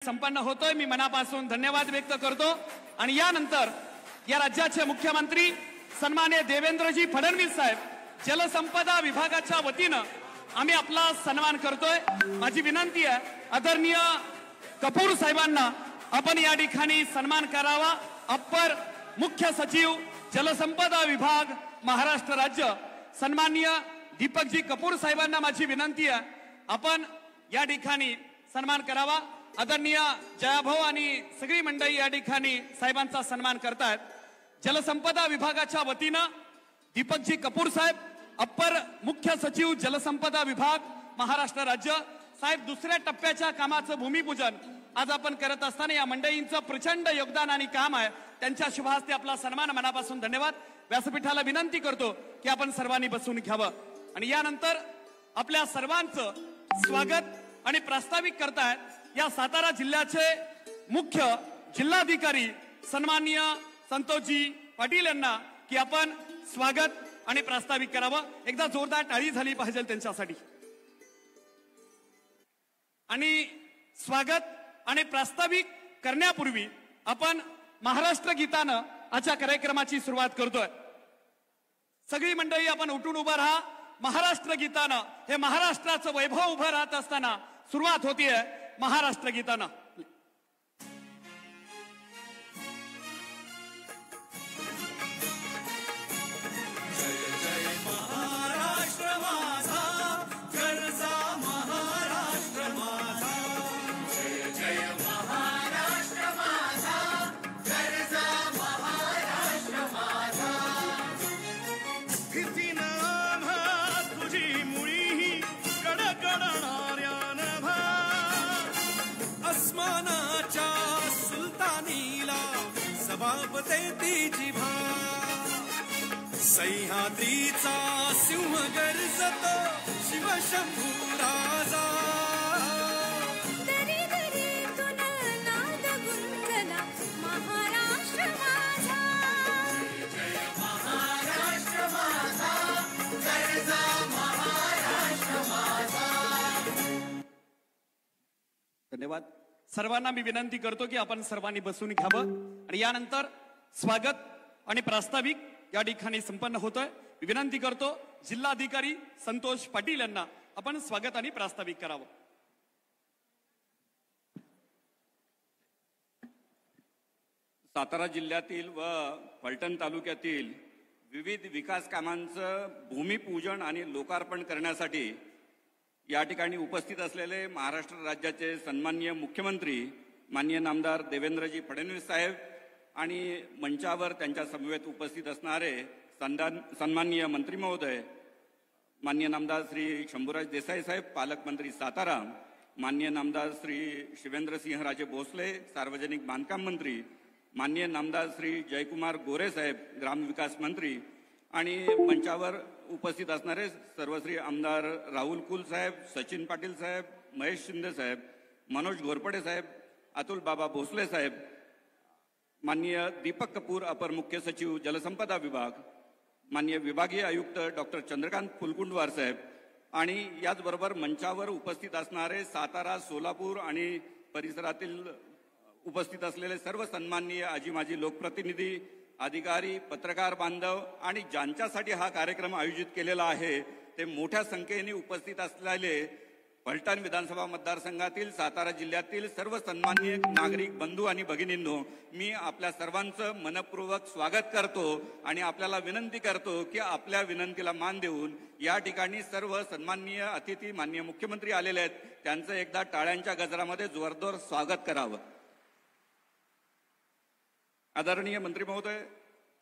संपन्न होतोय। मी मनापासून धन्यवाद व्यक्त करतो आणि यानंतर या राज्याचे मुख्यमंत्री सन्माननीय देवेंद्रजी फडणवीस साहेब जलसंपदा विभागाच्या वतीनं आम्ही आपला सन्मान करतोय। माझी विनंती आहे आदरणीय कपूर साहेबांना आपण या ठिकाणी सन्मान करावा। अप्पर मुख्य सचिव जलसंपदा विभाग महाराष्ट्र राज्य सन्माननीय दीपकजी कपूर साहेबांना माझी विनंती आहे आपण या ठिकाणी सन्मान करावा। आदरणीय जयाभाऊ आणि सगळी मंडळी या ठिकाणी साहेबांचा सन्मान करतात। जलसंपदा विभागाच्या वतीनं दीपकजी कपूर साहेब अप्पर मुख्य सचिव जलसंपदा विभाग महाराष्ट्र राज्य साहेब दुसऱ्या टप्प्याच्या कामाचं भूमिपूजन आज आपण करत असताना या मंडळींचं प्रचंड योगदान आणि काम आहे। त्यांच्या शुभ हस्ते आपला सन्मान मनापासून धन्यवाद। व्यासपीठाला विनंती करतो की आपण सर्वांनी बसून घ्यावं आणि यानंतर आपल्या सर्वांचं स्वागत आणि प्रास्ताविक करतायत या सातारा जिल्ह्याचे मुख्य जिल्हाधिकारी सन्माननीय संतोषजी पाटील यांना की आपण स्वागत आणि प्रास्ताविक करावं। एकदा जोरदार टाळी झाली पाहिजे त्यांच्यासाठी। आणि स्वागत आणि प्रास्ताविक करण्यापूर्वी आपण महाराष्ट्र गीतानं आजच्या कार्यक्रमाची सुरुवात करतोय। सगळी मंडळी आपण उठून उभं राहा। महाराष्ट्र गीतानं हे महाराष्ट्राचं वैभव उभं राहत असताना सुरुवात होतीये महाराष्ट्र गीतानं। सह्याद्रीचा सिंह गर्जतो शिवशंभू राजा दरी दरीतून नाद गुंजला महाराष्ट्र माझा जय महाराष्ट्र माझा गर्जा महाराष्ट्र माझा। धन्यवाद। सर्वांना मी विनंती करतो की आपण सर्वांनी बसून घ्यावं आणि यानंतर स्वागत आणि प्रास्ताविक या ठिकाणी संपन्न होतोय। विनंती करतो जिल्हाधिकारी संतोष पाटील यांना आपण स्वागत आणि प्रास्ताविक करावं। सातारा जिल्ह्यातील व फलटण तालुक्यातील विविध विकास कामांचं भूमिपूजन आणि लोकार्पण करण्यासाठी या ठिकाणी उपस्थित असलेले महाराष्ट्र राज्याचे सन्माननीय मुख्यमंत्री माननीय नामदार देवेंद्रजी फडणवीस साहेब आणि मंचावर त्यांच्या समवेत उपस्थित असणारे सन्माननीय मंत्री महोदय माननीय नामदार श्री शंभूराज देसाई साहेब पालकमंत्री सातारा, माननीय नामदार श्री शिवेंद्रसिंहराजे भोसले सार्वजनिक बांधकाम मंत्री, माननीय नामदार श्री जयकुमार गोरे साहेब ग्रामविकास मंत्री आणि मंचावर उपस्थित असणारे सर्वश्री आमदार राहुल कुल साहेब, सचिन पाटील साहेब, महेश शिंदे साहेब, मनोज घोरपडे साहेब, अतुल बाबा भोसले साहेब, माननीय दीपक कपूर अपर मुख्य सचिव जलसंपदा विभाग, माननीय विभागीय आयुक्त डॉक्टर चंद्रकांत फुलकुंडवार साहेब आणि याचबरोबर मंचावर उपस्थित असणारे सातारा, सोलापूर आणि परिसरातील उपस्थित असलेले सर्व सन्माननीय आजी माजी लोकप्रतिनिधी, अधिकारी, पत्रकार बांधव आणि ज्यांच्यासाठी हा कार्यक्रम आयोजित केलेला आहे ते मोठ्या संख्येने उपस्थित असलेले फलटण विधानसभा मतदारसंघातील सातारा जिल्ह्यातील सर्व सन्माननीय नागरिक बंधू आणि भगिनींनो, मी आपल्या सर्वांचं मनपूर्वक स्वागत करतो आणि आपल्याला विनंती करतो की आपल्या विनंतीला मान देऊन या ठिकाणी सर्व सन्माननीय अतिथी माननीय मुख्यमंत्री आलेले आहेत त्यांचं एकदा टाळ्यांच्या गजरामध्ये जोरदार स्वागत करावं। आदरणीय मंत्री महोदय,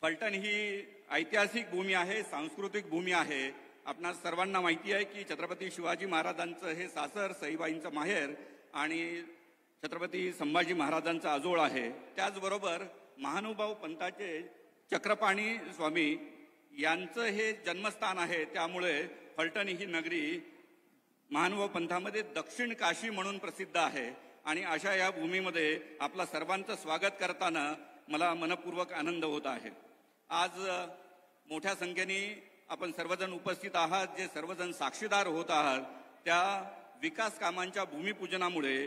फलटण ही ऐतिहासिक भूमी आहे, सांस्कृतिक भूमी आहे। आपणा सर्वांना माहिती आहे की छत्रपती शिवाजी महाराजांचं हे सासर, सईबाईंचं माहेर आणि छत्रपती संभाजी महाराजांचा आजोळ आहे। त्याचबरोबर महानुभाव पंथाचे चक्रपाणी स्वामी यांचं हे जन्मस्थान आहे। त्यामुळे फलटण ही नगरी महानुभाव पंथामध्ये दक्षिण काशी म्हणून प्रसिद्ध आहे आणि अशा या भूमीमध्ये आपला सर्वांचं स्वागत करताना मला मनपूर्वक आनंद होत आहे। आज मोठ्या संख्येने आपण सर्वजण उपस्थित आहात, जे सर्वजण साक्षीदार होत आहात त्या विकास कामांच्या भूमिपूजनामुळे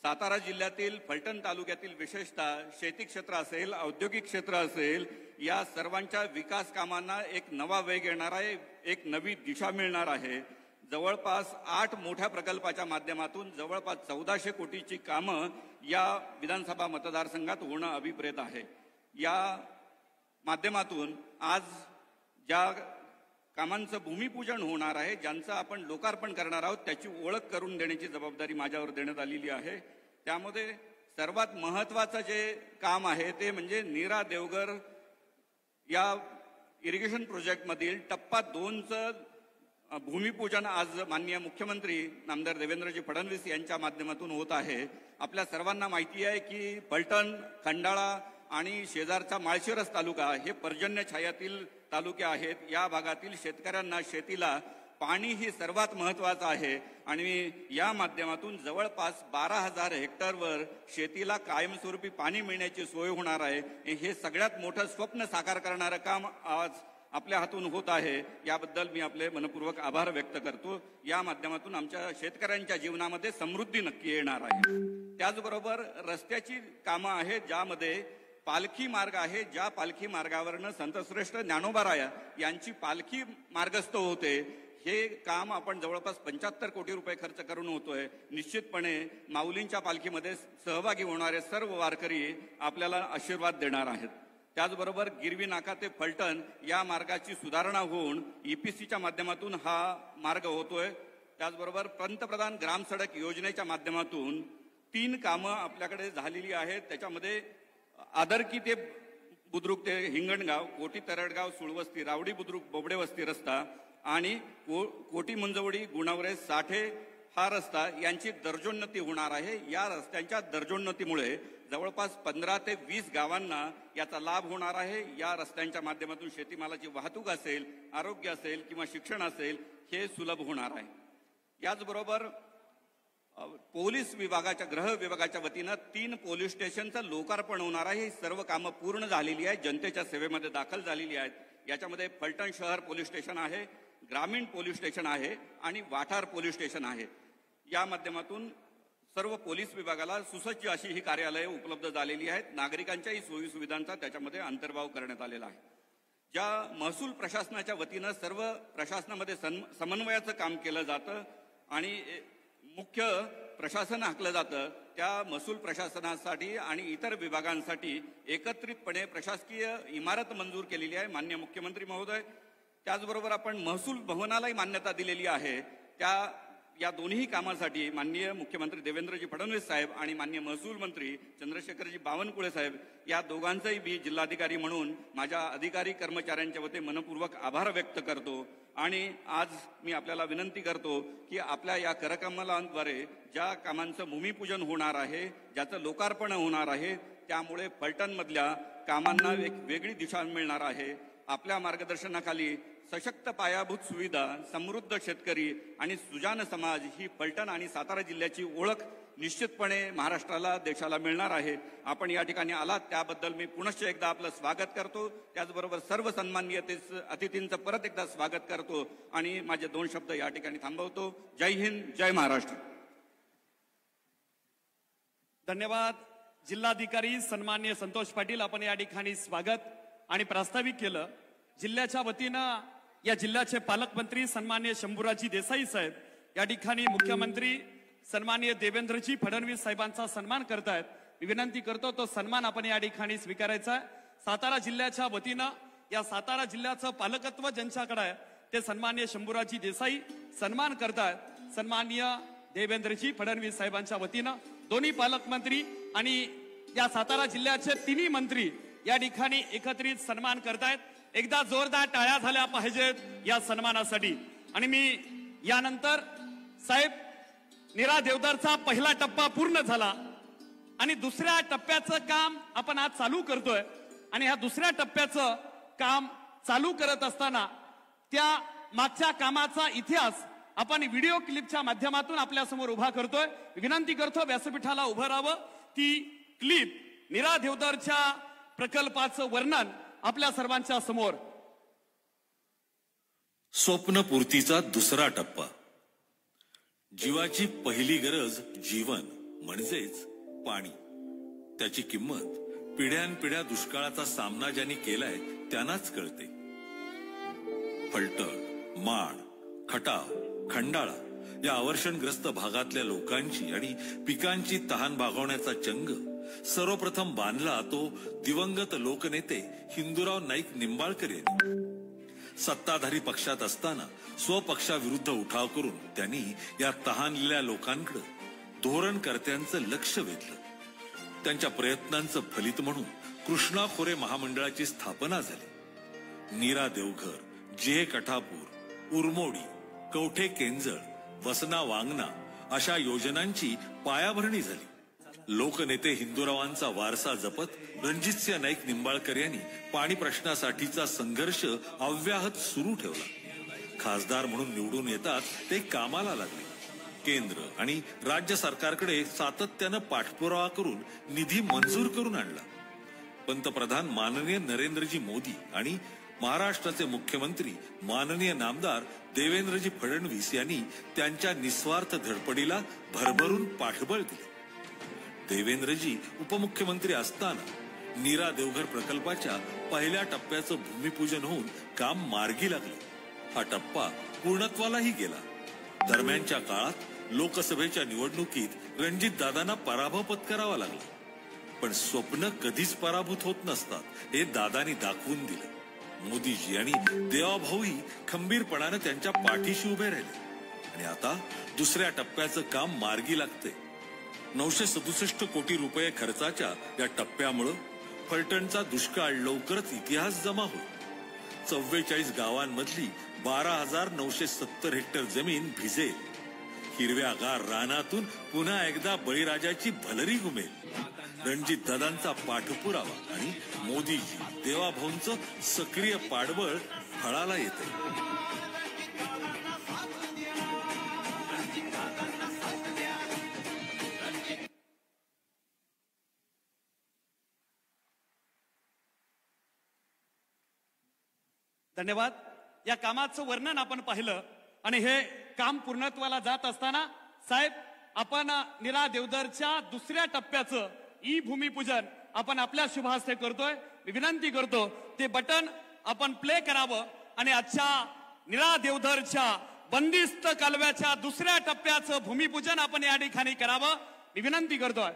सातारा जिल्ह्यातील फलटण तालुक्यातील विशेषतः शेती क्षेत्र असेल, औद्योगिक क्षेत्र असेल, या सर्वांच्या विकास कामांना एक नवा वेग येणार आहे, एक नवी दिशा मिळणार आहे. जवळपास 8 मोठ्या प्रकल्पाच्या माध्यमातून जवळपास 1400 कोटीची कामं या विधानसभा मतदारसंघात होणं अभिप्रेत आहे. या माध्यमातून आज ज्या कामांचं भूमिपूजन होणार आहे, ज्यांचं आपण लोकार्पण करणार आहोत, त्याची ओळख करून देण्याची जबाबदारी माझ्यावर देण्यात आलेली आहे. त्यामध्ये सर्वात महत्त्वाचं जे काम आहे ते म्हणजे नीरा देवघर या इरिगेशन प्रोजेक्टमधील टप्पा 2चं भूमिपूजन आज माननीय मुख्यमंत्री नामदार देवेंद्रजी फडणवीस यांच्या माध्यमातून होत आहे. आपल्या सर्वांना माहिती आहे की फलटण, खंडाळा आणि शेजारचा माळशिरस तालुका हे पर्जन्य छायातील तालुके आहेत. या भागातील शेतकऱ्यांना, शेतीला पाणी ही सर्वात महत्त्वाचं आहे आणि या माध्यमातून जवळपास 12,000 हेक्टरवर शेतीला कायमस्वरूपी पाणी मिळण्याची सोय होणार आहे. हे सगळ्यात मोठं स्वप्न साकार करणारं काम आज आपल्या हातून होत आहे. याबद्दल मी आपले मनपूर्वक आभार व्यक्त करतो. या माध्यमातून आमच्या शेतकऱ्यांच्या जीवनामध्ये समृद्धी नक्की येणार आहे. त्याचबरोबर रस्त्याची कामं आहेत, ज्यामध्ये पालखी मार्ग आहे. ज्या पालखी मार्गावरनं संतश्रेष्ठ ज्ञानोबा यांची पालखी मार्गस्थ होते, हे काम आपण जवळपास 75 कोटी रुपये खर्च करून होतोय. निश्चितपणे माऊलींच्या पालखीमध्ये सहभागी होणारे सर्व वारकरी आपल्याला आशीर्वाद देणार आहेत. त्याचबरोबर गिरवी नाका ते फलटण या मार्गाची सुधारणा होऊन EPCच्या माध्यमातून हा मार्ग होतोय. त्याचबरोबर पंतप्रधान ग्राम सडक योजनेच्या माध्यमातून 3 कामं आपल्याकडे झालेली आहेत. त्याच्यामध्ये आदरकी ते बुद्रुक ते हिंगणगाव, कोटी तरडगाव सुळवस्ती, रावडी बुद्रुक बोबडे वस्ती रस्ता आणि कोटी मुंजवडी गुणवरे साठे हा रस्ता यांची दर्जोन्नती होणार आहे. या रस्त्यांच्या दर्जोन्नतीमुळे जवळपास 15 ते 20 गावांना याचा लाभ होणार आहे. या रस्त्यांच्या माध्यमातून शेतीमालाची वाहतूक असेल, आरोग्य असेल किंवा शिक्षण असेल, हे सुलभ होणार आहे. याचबरोबर पोलीस विभागाच्या, गृह विभागाच्या वतीनं 3 पोलीस स्टेशनचं लोकार्पण होणार आहे. ही सर्व कामं पूर्ण झालेली आहेत, जनतेच्या सेवेमध्ये दाखल झालेली आहेत. याच्यामध्ये फलटण शहर पोलीस स्टेशन आहे, ग्रामीण पोलीस स्टेशन आहे आणि वाठार पोलीस स्टेशन आहे. या माध्यमातून सर्व पोलीस विभागाला सुसज्ज अशी ही कार्यालये उपलब्ध झालेली आहेत. नागरिकांच्याही सोयी सुविधांचा त्याच्यामध्ये अंतर्भाव करण्यात आलेला आहे. ज्या महसूल प्रशासनाच्या वतीनं सर्व प्रशासनामध्ये समन्वयाचं काम केलं जातं आणि मुख्य प्रशासन आखलं जातं, त्या महसूल प्रशासनासाठी आणि इतर विभागांसाठी एकत्रितपणे प्रशासकीय इमारत मंजूर केलेली आहे माननीय मुख्यमंत्री महोदय. त्याचबरोबर आपण महसूल भवनालाही मान्यता दिलेली आहे. या दोन्ही कामासाठी माननीय मुख्यमंत्री देवेंद्रजी फडणवीस साहेब आणि माननीय महसूल मंत्री चंद्रशेखरजी बावनकुळे साहेब या दोघांचंही मी जिल्हाधिकारी म्हणून माझ्या अधिकारी कर्मचाऱ्यांच्या वतीने मनपूर्वक आभार व्यक्त करतो. आणि आज मी आपल्याला विनंती करतो की आपल्या या करकमलांद्वारे ज्या कामांचं भूमिपूजन होणार आहे, ज्याचं लोकार्पण होणार आहे, त्यामुळे फलटणमधल्या कामांना एक वेगळी दिशा मिळणार आहे. आपल्या मार्गदर्शनाखाली सशक्त पायाभूत सुविधा, समृद्ध शेतकरी आणि सुजान समाज ही फलटण आणि सातारा जिल्ह्याची ओळख निश्चितपणे महाराष्ट्राला, देशाला मिळणार आहे. आपण या ठिकाणी आलात त्याबद्दल मी पुनश्च एकदा आपलं स्वागत करतो. त्याचबरोबर सर्व सन्माननीय अतिथींचं परत एकदा स्वागत करतो आणि माझे 2 शब्द या ठिकाणी थांबवतो. जय हिंद, जय महाराष्ट्र. धन्यवाद. जिल्हाधिकारी सन्माननीय संतोष पाटील, आपण या ठिकाणी स्वागत आणि प्रास्ताविक केलं. जिल्ह्याच्या वतीनं या जिल्ह्याचे पालकमंत्री सन्माननीय शंभूराजी देसाई साहेब या ठिकाणी मुख्यमंत्री सन्माननीय देवेंद्रजी फडणवीस साहेबांचा सन्मान करतायत. मी विनंती करतो तो सन्मान आपण या ठिकाणी स्वीकारायचा आहे. सातारा जिल्ह्याच्या वतीनं या सातारा जिल्ह्याचं पालकत्व ज्यांच्याकडे आहे ते सन्माननीय शंभूराजी देसाई सन्मान करतायत. सन्माननीय देवेंद्रजी फडणवीस साहेबांच्या वतीनं दोन्ही पालकमंत्री आणि या सातारा जिल्ह्याचे 3 मंत्री या ठिकाणी एकत्रित सन्मान करतायत. एकदा जोरदार टाळ्या झाल्या पाहिजेत या सन्मानासाठी. आणि मी यानंतर साहेब, नीरा देवधरचा पहिला टप्पा पूर्ण झाला आणि दुसऱ्या टप्प्याचं काम आपण आज चालू करतोय. आणि ह्या दुसऱ्या टप्प्याचं काम चालू करत असताना त्या मागच्या कामाचा इतिहास आपण व्हिडिओ क्लिपच्या माध्यमातून आपल्या समोर उभा करतोय. विनंती करतो व्यासपीठाला उभं राहावं. ती क्लिप नीरा देवधरच्या प्रकल्पाचं वर्णन आपल्या सर्वांच्या समोर. स्वप्नपूर्तीचा दुसरा टप्पा. जीवाची पहिली गरज जीवन. म्हणजेच पाणी. त्याची किंमत पिढ्यानपिढ्या दुष्काळाचा सामना ज्यांनी केलाय त्यांनाच कळते. फलटण, माण, खटाव, खंडाळा या अवर्षणग्रस्त भागातल्या लोकांची आणि पिकांची तहान भागवण्याचा चंग सर्वप्रथम बांधला तो दिवंगत लोकनेते हिंदूराव नाईक निंबाळकर यांनी. सत्ताधारी पक्षात असताना स्वपक्षाविरुद्ध उठाव करून त्यांनी या तहानलेल्या लोकांकडे धोरणकर्त्यांचं लक्ष वेधलं. त्यांच्या प्रयत्नांचं फलित म्हणून कृष्णा खोरे महामंडळाची स्थापना झाली. नीरा देवघर, जे कठापूर, उरमोडी, कवठे केंजळ, वसना वांगणा अशा योजनांची पायाभरणी झाली. लोकनेते हिंदूरावांचा वारसा जपत रणजितसिंह नाईक निंबाळकर यांनी पाणी प्रश्नासाठीचा संघर्ष अव्याहत सुरू ठेवला. खासदार म्हणून निवडून येताच ते कामाला लागले. केंद्र आणि राज्य सरकारकडे सातत्यानं पाठपुरावा करून निधी मंजूर करून आणला. पंतप्रधान माननीय नरेंद्रजी मोदी आणि महाराष्ट्राचे मुख्यमंत्री माननीय नामदार देवेंद्रजी फडणवीस यांनी त्यांच्या निस्वार्थ धडपडीला भरभरून पाठबळ दिले. देवेंद्रजी उपमुख्यमंत्री असताना नीरा देवघर प्रकल्पाच्या पहिल्या टप्प्याचं भूमिपूजन होऊन काम मार्गी लागलं. हा टप्पा पूर्णत्वालाही गेला. दरम्यानच्या काळात लोकसभेच्या निवडणुकीत रणजितदादांना पराभव पत्करावा लागला. पण स्वप्न कधीच पराभूत होत नसतात हे दादांनी दाखवून दिलं. मोदीजी आणि देवाभाऊही खंबीरपणाने त्यांच्या पाठीशी उभे राहिले. आणि आता दुसऱ्या टप्प्याचं काम मार्गी लागते. 967 कोटी रुपये खर्चाच्या या टप्प्यामुळे फलटणचा दुष्काळ लवकरच इतिहास जमा होईल. 44 गावांमधली 12,970 हेक्टर जमीन भिजेल. हिरव्यागार रानातून पुन्हा एकदा बळीराजाची भलरी घुमेल. रणजित दादांचा पाठपुरावा आणि मोदीजी देवाभाऊंचं सक्रिय पाठबळ फळाला येते. धन्यवाद. या कामाचं वर्णन आपण पाहिलं आणि हे काम पूर्णत्वाला जात असताना साहेब आपण नीरा देवधरच्या दुसऱ्या टप्प्याचं ई भूमिपूजन आपण आपल्या शुभ हस्ते करतोय. मी विनंती करतो ते बटन आपण प्ले करावं आणि आजच्या नीरा देवधरच्या बंदिस्त कालव्याच्या दुसऱ्या टप्प्याचं भूमिपूजन आपण या ठिकाणी करावं. मी विनंती करतोय.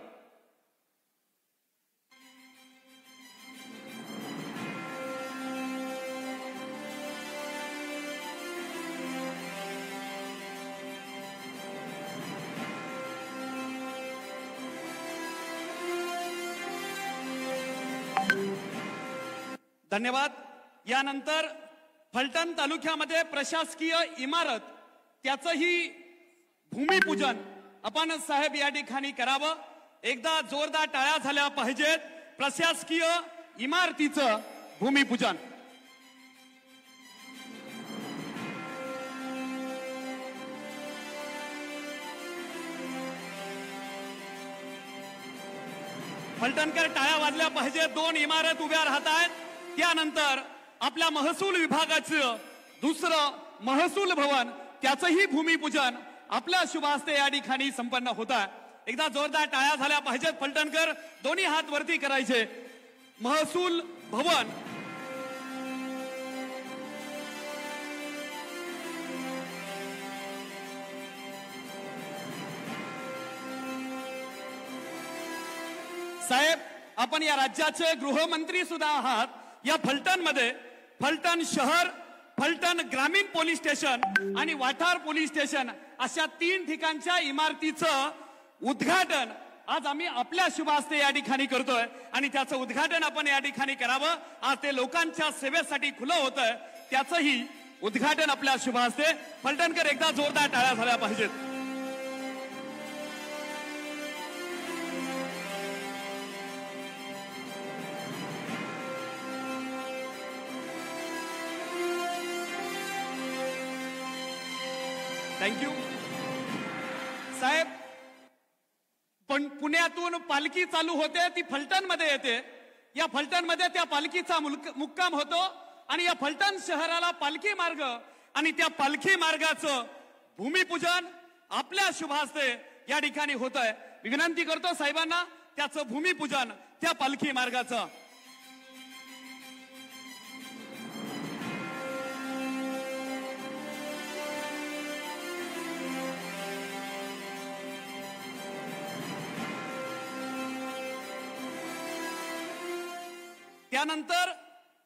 धन्यवाद. यानंतर फलटण तालुक्यामध्ये प्रशासकीय इमारत त्याचंही भूमिपूजन आपण साहेब या ठिकाणी करावं. एकदा जोरदार टाळ्या झाल्या पाहिजेत. प्रशासकीय इमारतीचं भूमिपूजन. फलटणकर टाळ्या वाजल्या पाहिजे. 2 इमारत उभ्या राहत आहेत. त्यानंतर आपल्या महसूल विभागाचं दुसरं महसूल भवन त्याचंही भूमिपूजन आपल्या शुभ हस्ते या ठिकाणी संपन्न होत आहे. एकदा जोरदार टाळ्या झाल्या पाहिजेत. फलटणकर दोन्ही हात वरती करायचे. महसूल भवन साहेब आपण या राज्याचे गृहमंत्री सुद्धा आहात. या फलटणमध्ये फलटण शहर, फलटण ग्रामीण पोलीस स्टेशन आणि वाठार पोलीस स्टेशन अशा 3 ठिकाणच्या इमारतीचं उद्घाटन आज आम्ही आपल्या शुभ हस्ते या ठिकाणी करतोय आणि त्याचं उद्घाटन आपण या ठिकाणी करावं. आज ते लोकांच्या सेवेसाठी खुलं होतंय. त्याचंही उद्घाटन आपल्या शुभ हस्ते. फलटणकर एकदा जोरदार टाळ्या झाल्या पाहिजेत. थँक्यू साहेब. पण पुण्यातून पालखी चालू होते ती फलटण मध्ये येते. या फलटण मध्ये त्या पालखीचा मुक्काम होतो आणि या फलटण शहराला पालखी मार्ग आणि त्या पालखी मार्गाचं भूमिपूजन आपल्या शुभ हस्ते या ठिकाणी होत आहे. मी विनंती करतो साहेबांना त्याचं भूमिपूजन त्या पालखी मार्गाचं. त्यानंतर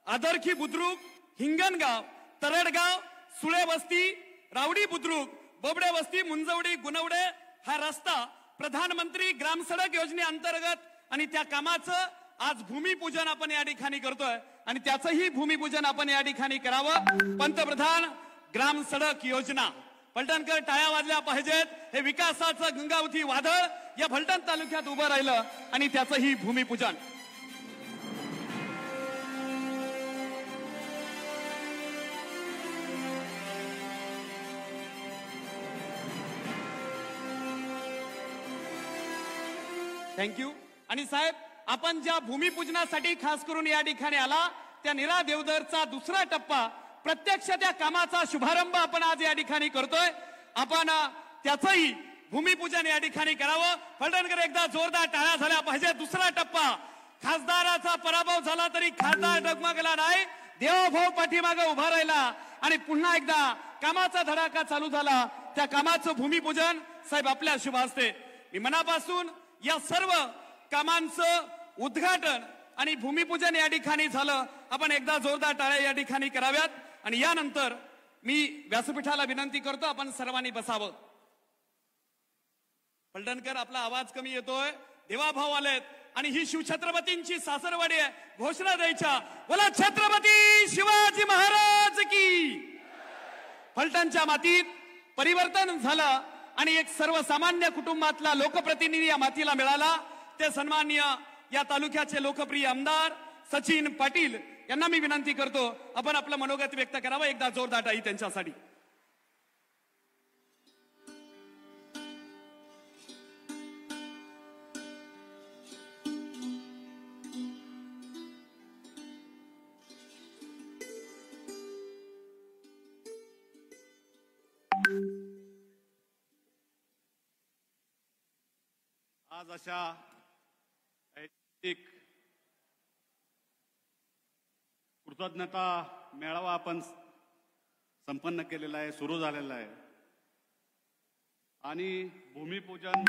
आदरखी बुद्रुक, हिंगणगाव, तरडगाव, सुळे वस्ती, रावडी बुद्रुक, बोबडे वस्ती, मुंजवडी, गुणवडे हा रस्ता प्रधानमंत्री ग्राम सडक योजनेअंतर्गत आणि त्या कामाचं आज भूमिपूजन आपण या ठिकाणी करतोय आणि त्याचंही भूमिपूजन आपण या ठिकाणी करावं. पंतप्रधान ग्राम सडक योजना. फलटणकर टाळ्या वाजल्या पाहिजेत. हे विकासाचं गंगावती वादळ या फलटण तालुक्यात उभं राहिलं आणि त्याचंही भूमिपूजन. थँक्यू. आणि साहेब, आपण ज्या भूमिपूजनासाठी खास करून या ठिकाणी आला त्या नीरा देवधरचा दुसरा टप्पा प्रत्यक्ष त्या कामाचा शुभारंभ आपण आज या ठिकाणी करतोय. आपण त्याचंही भूमिपूजन या ठिकाणी करावं. फलटणकर एकदा जोरदार टाळ्या झाल्या पाहिजे. दुसरा टप्पा. खासदाराचा पराभव झाला तरी खासदार डगमगला नाही. देवभाऊ पाठीमागे उभा राहिला आणि पुन्हा एकदा कामाचा धडाका चालू झाला. त्या कामाचं भूमिपूजन साहेब आपल्या शुभ हस्ते. मी मनापासून या सर्व कामांचं उद्घाटन आणि भूमिपूजन या ठिकाणी झालं. आपण एकदा जोरदार टाळ्या या ठिकाणी कराव्यात. आणि यानंतर मी व्यासपीठाला विनंती करतो आपण सर्वांनी बसावं. फलटणकर, आपला आवाज कमी येतोय. देवाभाऊ आलेत आणि ही शिवछत्रपतींची सासरवाडी आहे. घोषणा द्यायच्या. बोला छत्रपती शिवाजी महाराज की. फलटणच्या मातीत परिवर्तन झालं आणि एक सर्वसामान्य कुटुंबातला लोकप्रतिनिधी या मातीला मिळाला. ते सन्माननीय या तालुक्याचे लोकप्रिय आमदार सचिन पाटील यांना मी विनंती करतो आपण आपलं मनोगत व्यक्त करावं. एकदा जोरदार टाळी त्यांच्यासाठी. आज अशा ऐतिहासिक कृतज्ञता मेळावा आपण संपन्न केलेला आहे, सुरू झालेला आहे. आणि भूमिपूजन,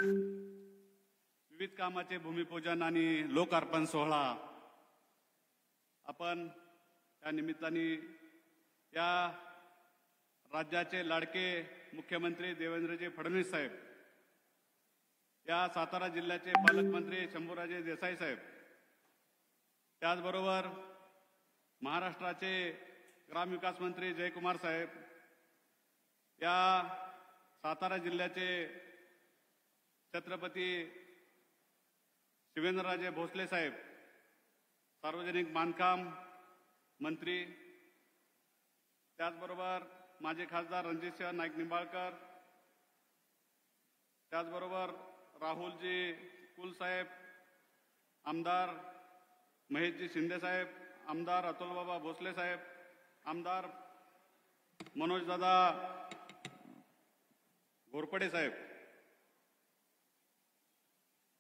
विविध कामाचे भूमिपूजन आणि लोकार्पण सोहळा आपण त्या निमित्ताने या राज्याचे लाडके मुख्यमंत्री देवेंद्रजी फडणवीस साहेब, या सातारा जिल्ह्याचे पालकमंत्री शंभूराजे देसाई साहेब, त्याचबरोबर महाराष्ट्राचे ग्रामविकास मंत्री जयकुमार साहेब, या सातारा जिल्ह्याचे छत्रपती शिवेंद्रराजे भोसले साहेब, सार्वजनिक बांधकाम मंत्री, त्याचबरोबर माजी खासदार रणजितसिंह नाईक निंबाळकर, त्याचबरोबर राहुलजी कुलसाहेब, आमदार महेशजी शिंदे साहेब, आमदार अतुलबाबा भोसले साहेब, आमदार मनोजदादा घोरपडे साहेब,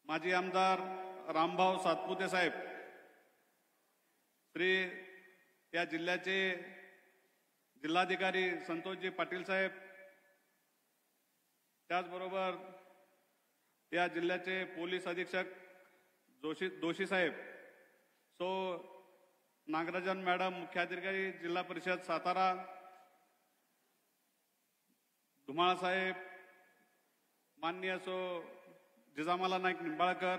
माजी आमदार रामभाऊ सातपुते साहेब, श्री या जिल्ह्याचे जिल्हाधिकारी संतोषजी पाटील साहेब, त्याचबरोबर या जिल्ह्याचे पोलीस अधीक्षक जोशी साहेब, सो नागराजन मॅडम, मुख्याधिकारी जिल्हा परिषद सातारा, धुमाळ साहेब, माननीय सो जिजामाला नाईक निंबाळकर,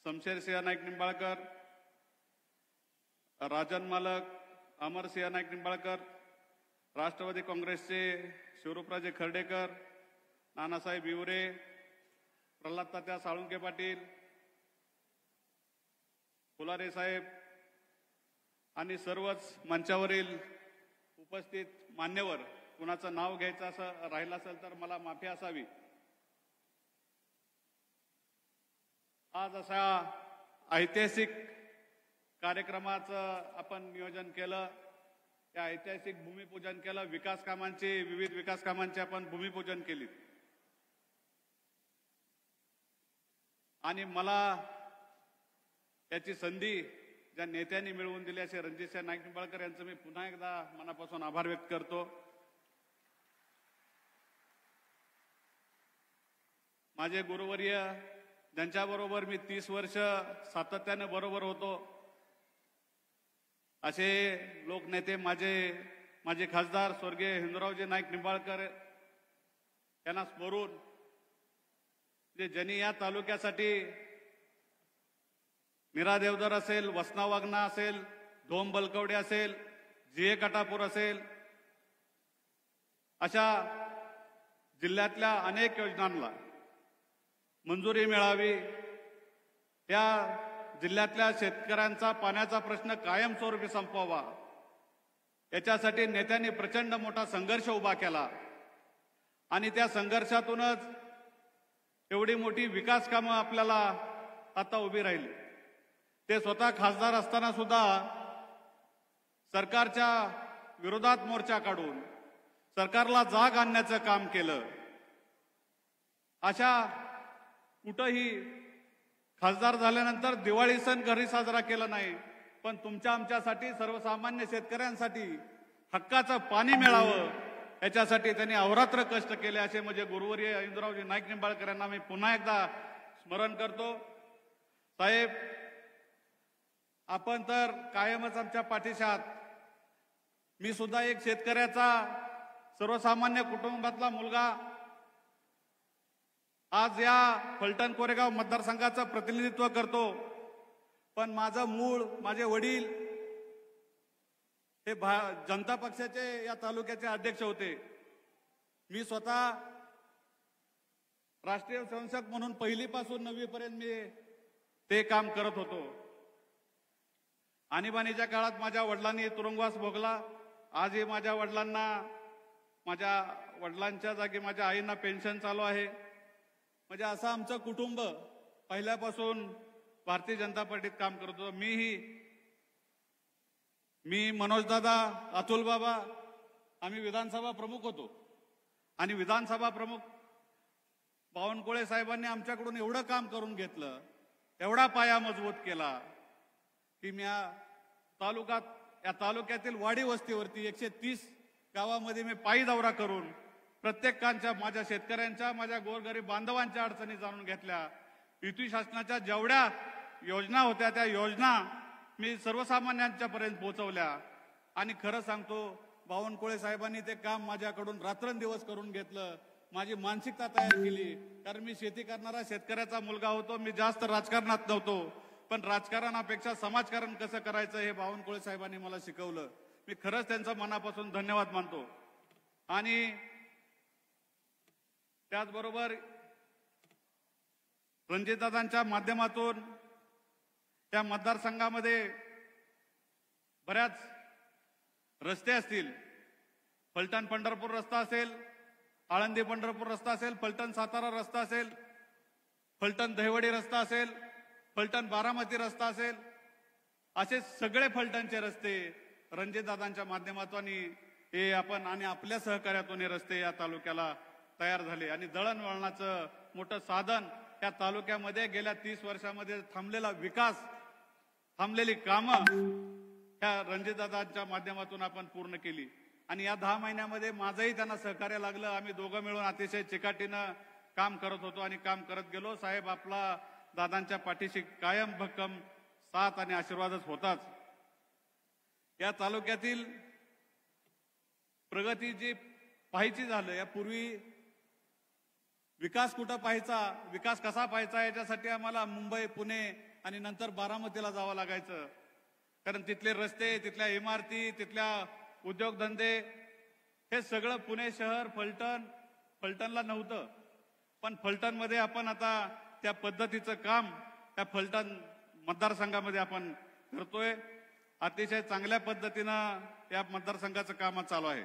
शमशेरसिंह नाईक निंबाळकर, राजन मालक, अमरसिंह नाईक निंबाळकर, राष्ट्रवादी काँग्रेसचे शिवरूपराजे खर्डेकर, नानासाहेब इवरे, प्रल्हाद तात्या साळुंके पाटील, फुलारे साहेब आणि सर्वच मंचावरील उपस्थित मान्यवर, कुणाचं नाव घ्यायचं असं राहिलं असेल तर मला माफी असावी. आज अशा ऐतिहासिक कार्यक्रमाचं आपण नियोजन केलं, त्या ऐतिहासिक भूमिपूजन केलं, विकास कामांचे, विविध विकास कामांचे आपण भूमिपूजन केली. आणि मला याची संधी ज्या नेत्यांनी मिळवून दिली असे रणजित नाईक निंबाळकर यांचं मी पुन्हा एकदा मनापासून आभार व्यक्त करतो. माझे गुरुवर्य ज्यांच्याबरोबर मी 30 वर्ष सातत्याने बरोबर होतो असे लोकनेते माझे खासदार स्वर्गीय हिंदूरावजी नाईक निंबाळकर यांना स्मरून ज्यांनी या तालुक्यासाठी मीरा देवधर असेल, वसना वागना असेल, धोम बलकवडे असेल, जीए कटापूर असेल, अशा जिल्ह्यातल्या अनेक योजनांना मंजुरी मिळावी, या जिल्ह्यातल्या शेतकऱ्यांचा पाण्याचा प्रश्न कायमस्वरूपी संपवावा, याच्यासाठी नेत्यांनी प्रचंड मोठा संघर्ष उभा केला आणि त्या संघर्षातूनच एवढी मोठी विकास कामं आपल्याला आता उभी राहिली. ते स्वतः खासदार असताना सुद्धा सरकारच्या विरोधात मोर्चा काढून सरकारला जाग आणण्याचं काम केलं. अशा कुठंही खासदार झाल्यानंतर दिवाळी सण घरी साजरा केला नाही, पण तुमच्या आमच्यासाठी सर्वसामान्य शेतकऱ्यांसाठी हक्काचं पाणी मिळावं याच्यासाठी त्यांनी अहोरात्र कष्ट केले. असे म्हणजे गुरुवर्य इंदुरावजी नाईक निंबाळकर यांना मी पुन्हा एकदा स्मरण करतो. साहेब, आपण तर कायमच आमच्या पाठीशी आहात. मी सुद्धा एक शेतकऱ्याचा सर्वसामान्य कुटुंबातला मुलगा आज या फलटण कोरेगाव मतदारसंघाचं प्रतिनिधित्व करतो, पण माझं मूळ माझे वडील हे जनता पक्षाचे या तालुक्याचे अध्यक्ष होते. मी स्वतः राष्ट्रीय संसद म्हणून पहिलीपासून 9वी पर्यंत मी ते काम करत होतो. आणीबाणीच्या काळात माझ्या वडिलांनी तुरुंगवास भोगला. आजही माझ्या वडिलांच्या जागी माझ्या आईंना पेन्शन चालू आहे. म्हणजे असं आमचं कुटुंब पहिल्यापासून भारतीय जनता पार्टीत काम करत होतो. मी मनोजदादा, अतुल बाबा आम्ही विधानसभा प्रमुख होतो आणि विधानसभा प्रमुख बावनकुळे साहेबांनी आमच्याकडून एवढं काम करून घेतलं, एवढा पाया मजबूत केला की मी या तालुक्यातील वाडी वस्तीवरती 130 गावामध्ये मी पायी दौरा करून प्रत्येकांच्या, माझ्या शेतकऱ्यांच्या, माझ्या गोरगरीब बांधवांच्या अडचणी जाणून घेतल्या. युती शासनाच्या जेवढ्या योजना होत्या त्या योजना मी सर्वसामान्यांच्या पर्यंत पोहोचवल्या. आणि खरं सांगतो, बावनकुळे साहेबांनी ते काम माझ्याकडून रात्रंदिवस करून घेतलं. माझी मानसिकता तयार केली, कारण मी शेती करणारा शेतकऱ्याचा मुलगा होतो. मी जास्त राजकारणात नव्हतो, पण राजकारणापेक्षा समाजकारण कसं करायचं हे बावनकुळे साहेबांनी मला शिकवलं. मी खरंच त्यांचा मनापासून धन्यवाद मानतो. आणि त्याचबरोबर रणजितदादांच्या माध्यमातून त्या मतदारसंघामध्ये बऱ्याच रस्ते असतील, फलटण पंढरपूर रस्ता असेल, आळंदी पंढरपूर रस्ता असेल, फलटण सातारा रस्ता असेल, फलटण दहिवडी रस्ता असेल, फलटण बारामती रस्ता असेल, असे सगळे फलटणचे रस्ते रणजितदादांच्या माध्यमातून हे आपण आणि आपल्या सहकार्यातून हे रस्ते या तालुक्याला तयार झाले. आणि दळणवळणाचं मोठं साधन या तालुक्यामध्ये गेल्या 30 वर्षामध्ये थांबलेला विकास, थांबलेली कामं ह्या रणजितदादांच्या माध्यमातून आपण पूर्ण केली. आणि या 10 महिन्यामध्ये माझंही त्यांना सहकार्य लागलं. आम्ही दोघं मिळून अतिशय चिकाटीनं काम करत होतो आणि काम करत गेलो. साहेब, आपला दादांच्या पाठीशी कायम भक्कम साथ आणि आशीर्वादच होताच. या तालुक्यातील प्रगती जी पाहायची झालं, यापूर्वी विकास कुठं पाहायचा, विकास कसा पाहायचा, याच्यासाठी आम्हाला मुंबई, पुणे आणि नंतर बारामतीला जावं लागायचं. कारण तिथले रस्ते, तिथल्या इमारती, तिथल्या उद्योगधंदे हे सगळं पुणे शहर, फलटणला नव्हतं. पण फलटणमध्ये आपण आता त्या पद्धतीचं काम त्या फलटण मतदारसंघामध्ये आपण करतोय. अतिशय चांगल्या पद्धतीनं या मतदारसंघाचं काम चालू आहे.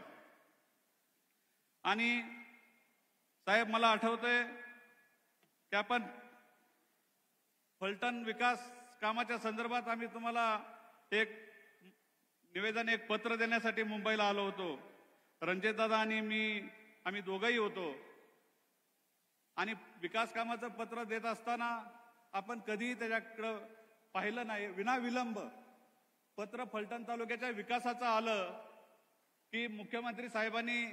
आणि साहेब, मला आठवतंय की आपण फलटण विकास कामाच्या संदर्भात आम्ही तुम्हाला एक निवेदन, एक पत्र देण्यासाठी मुंबईला आलो होतो. रणजितदादा आणि आम्ही दोघंही होतो. आणि विकास कामाचं पत्र देत असताना आपण कधीही त्याच्याकडं पाहिलं नाही. विनाविलंब पत्र फलटण तालुक्याच्या विकासाचं आलं की मुख्यमंत्री साहेबांनी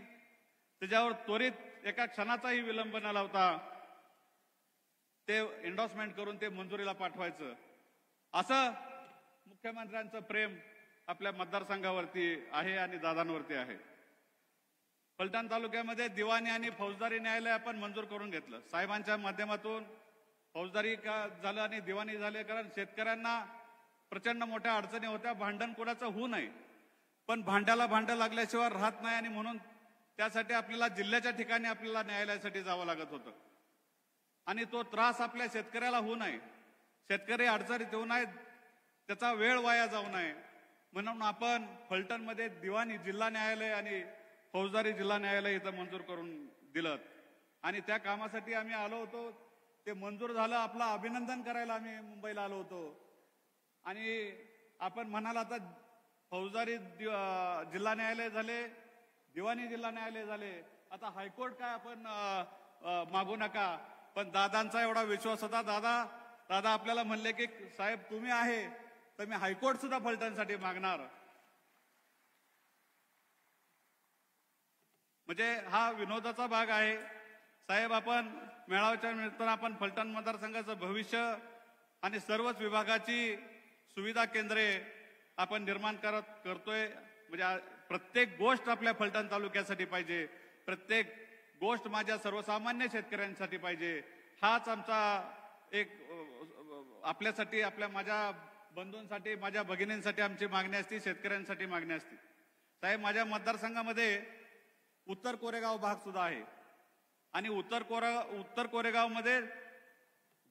त्याच्यावर त्वरित एका क्षणाचाही विलंब न लावता ते एन्डॉर्समेंट करून ते मंजुरीला पाठवायचं. असं मुख्यमंत्र्यांचं प्रेम आपल्या मतदारसंघावरती आहे आणि दादांवरती आहे. फलटण तालुक्यामध्ये दिवाणी आणि फौजदारी न्यायालय आपण मंजूर करून घेतलं. साहेबांच्या माध्यमातून फौजदारी झालं आणि दिवाणी झाले, कारण शेतकऱ्यांना प्रचंड मोठ्या अडचणी होत्या. भांडण कोणाचं होऊ नये, पण भांड्याला भांडं लागल्याशिवाय राहत नाही आणि म्हणून त्यासाठी आपल्याला जिल्ह्याच्या ठिकाणी आपल्याला न्यायालयासाठी जावं लागत होतं. आणि तो त्रास आपल्या शेतकऱ्याला होऊ नये, शेतकरी अडचणीत येऊ नये, त्याचा वेळ वाया जाऊ नये म्हणून आपण फलटणमध्ये दिवाणी जिल्हा न्यायालय आणि फौजदारी जिल्हा न्यायालय इथं मंजूर करून दिलं. आणि त्या कामासाठी आम्ही आलो होतो. ते मंजूर झालं, आपलं अभिनंदन करायला आम्ही मुंबईला आलो होतो. आणि आपण म्हणाल आता फौजदारी जिल्हा न्यायालय झाले, दिवाणी जिल्हा न्यायालय झाले, आता हायकोर्ट काय आपण मागू नका. पण दादांचा एवढा विश्वास होता. दादा आपल्याला म्हणले की साहेब तुम्ही आहे तर मी हायकोर्ट सुद्धा फलटणसाठी मागणार. म्हणजे हा विनोदाचा भाग आहे. साहेब आपण मेळाव्याच्या निमित्तानं आपण फलटण मतदारसंघाचं भविष्य आणि सर्वच विभागाची सुविधा केंद्रे आपण निर्माण करतोय. म्हणजे प्रत्येक गोष्ट आपल्या फलटण तालुक्यासाठी पाहिजे, प्रत्येक गोष्ट माझ्या सर्वसामान्य शेतकऱ्यांसाठी पाहिजे. हाच आमचा एक आपल्यासाठी, माझ्या बंधूंसाठी, माझ्या भगिनींसाठी आमची मागणी असते, शेतकऱ्यांसाठी मागणी असते. साहेब माझ्या मतदारसंघामध्ये उत्तर कोरेगाव भाग सुद्धा आहे आणि उत्तर कोरेगाव मध्ये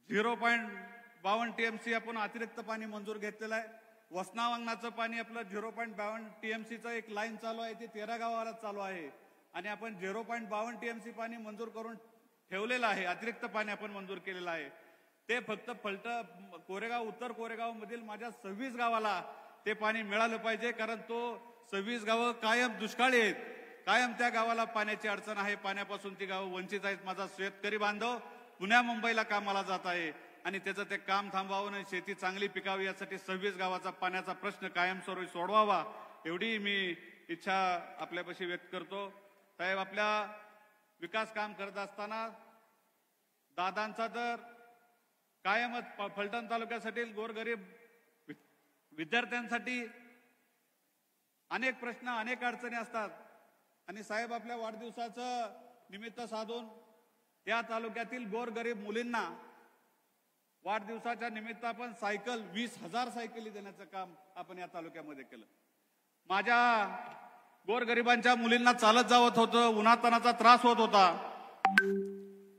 0.52 TMC आपण अतिरिक्त पाणी मंजूर घेतलेलं आहे. वसना वांगणाचं पाणी आपलं 0.52 TMCचं एक लाईन चालू आहे, ती 13 गावाला चालू आहे आणि आपण 0.52 TMC पाणी मंजूर करून ठेवलेलं आहे. अतिरिक्त पाणी आपण मंजूर केलेलं आहे. ते फक्त कोरेगाव उत्तर कोरेगाव मधील माझ्या 26 गावाला ते पाणी मिळालं पाहिजे, कारण तो 26 गावं कायम दुष्काळी आहेत. कायम त्या गावाला पाण्याची अडचण आहे, पाण्यापासून ती गावं वंचित आहेत. माझा शेतकरी बांधव पुण्या मुंबईला कामाला जात आहे आणि त्याचं ते काम थांबवावं आणि शेती चांगली पिकावी यासाठी 26 गावाचा पाण्याचा प्रश्न कायमस्वरूपी सोडवावा एवढी मी इच्छा आपल्यापाशी व्यक्त करतो. साहेब आपल्या विकास काम करत असताना दादांचा तर कायमच फलटण तालुक्यासाठी गोरगरीब विद्यार्थ्यांसाठी अनेक प्रश्न, अनेक अडचणी असतात. आणि साहेब आपल्या वाढदिवसाचं निमित्त साधून या तालुक्यातील गोरगरीब मुलींना वाढदिवसाच्या निमित्त आपण सायकल 20,000 सायकली देण्याचं काम आपण या तालुक्यामध्ये केलं. माझ्या गोरगरिबांच्या मुलींना चालत जावत होतं, उन्हातानाचा त्रास होत होता.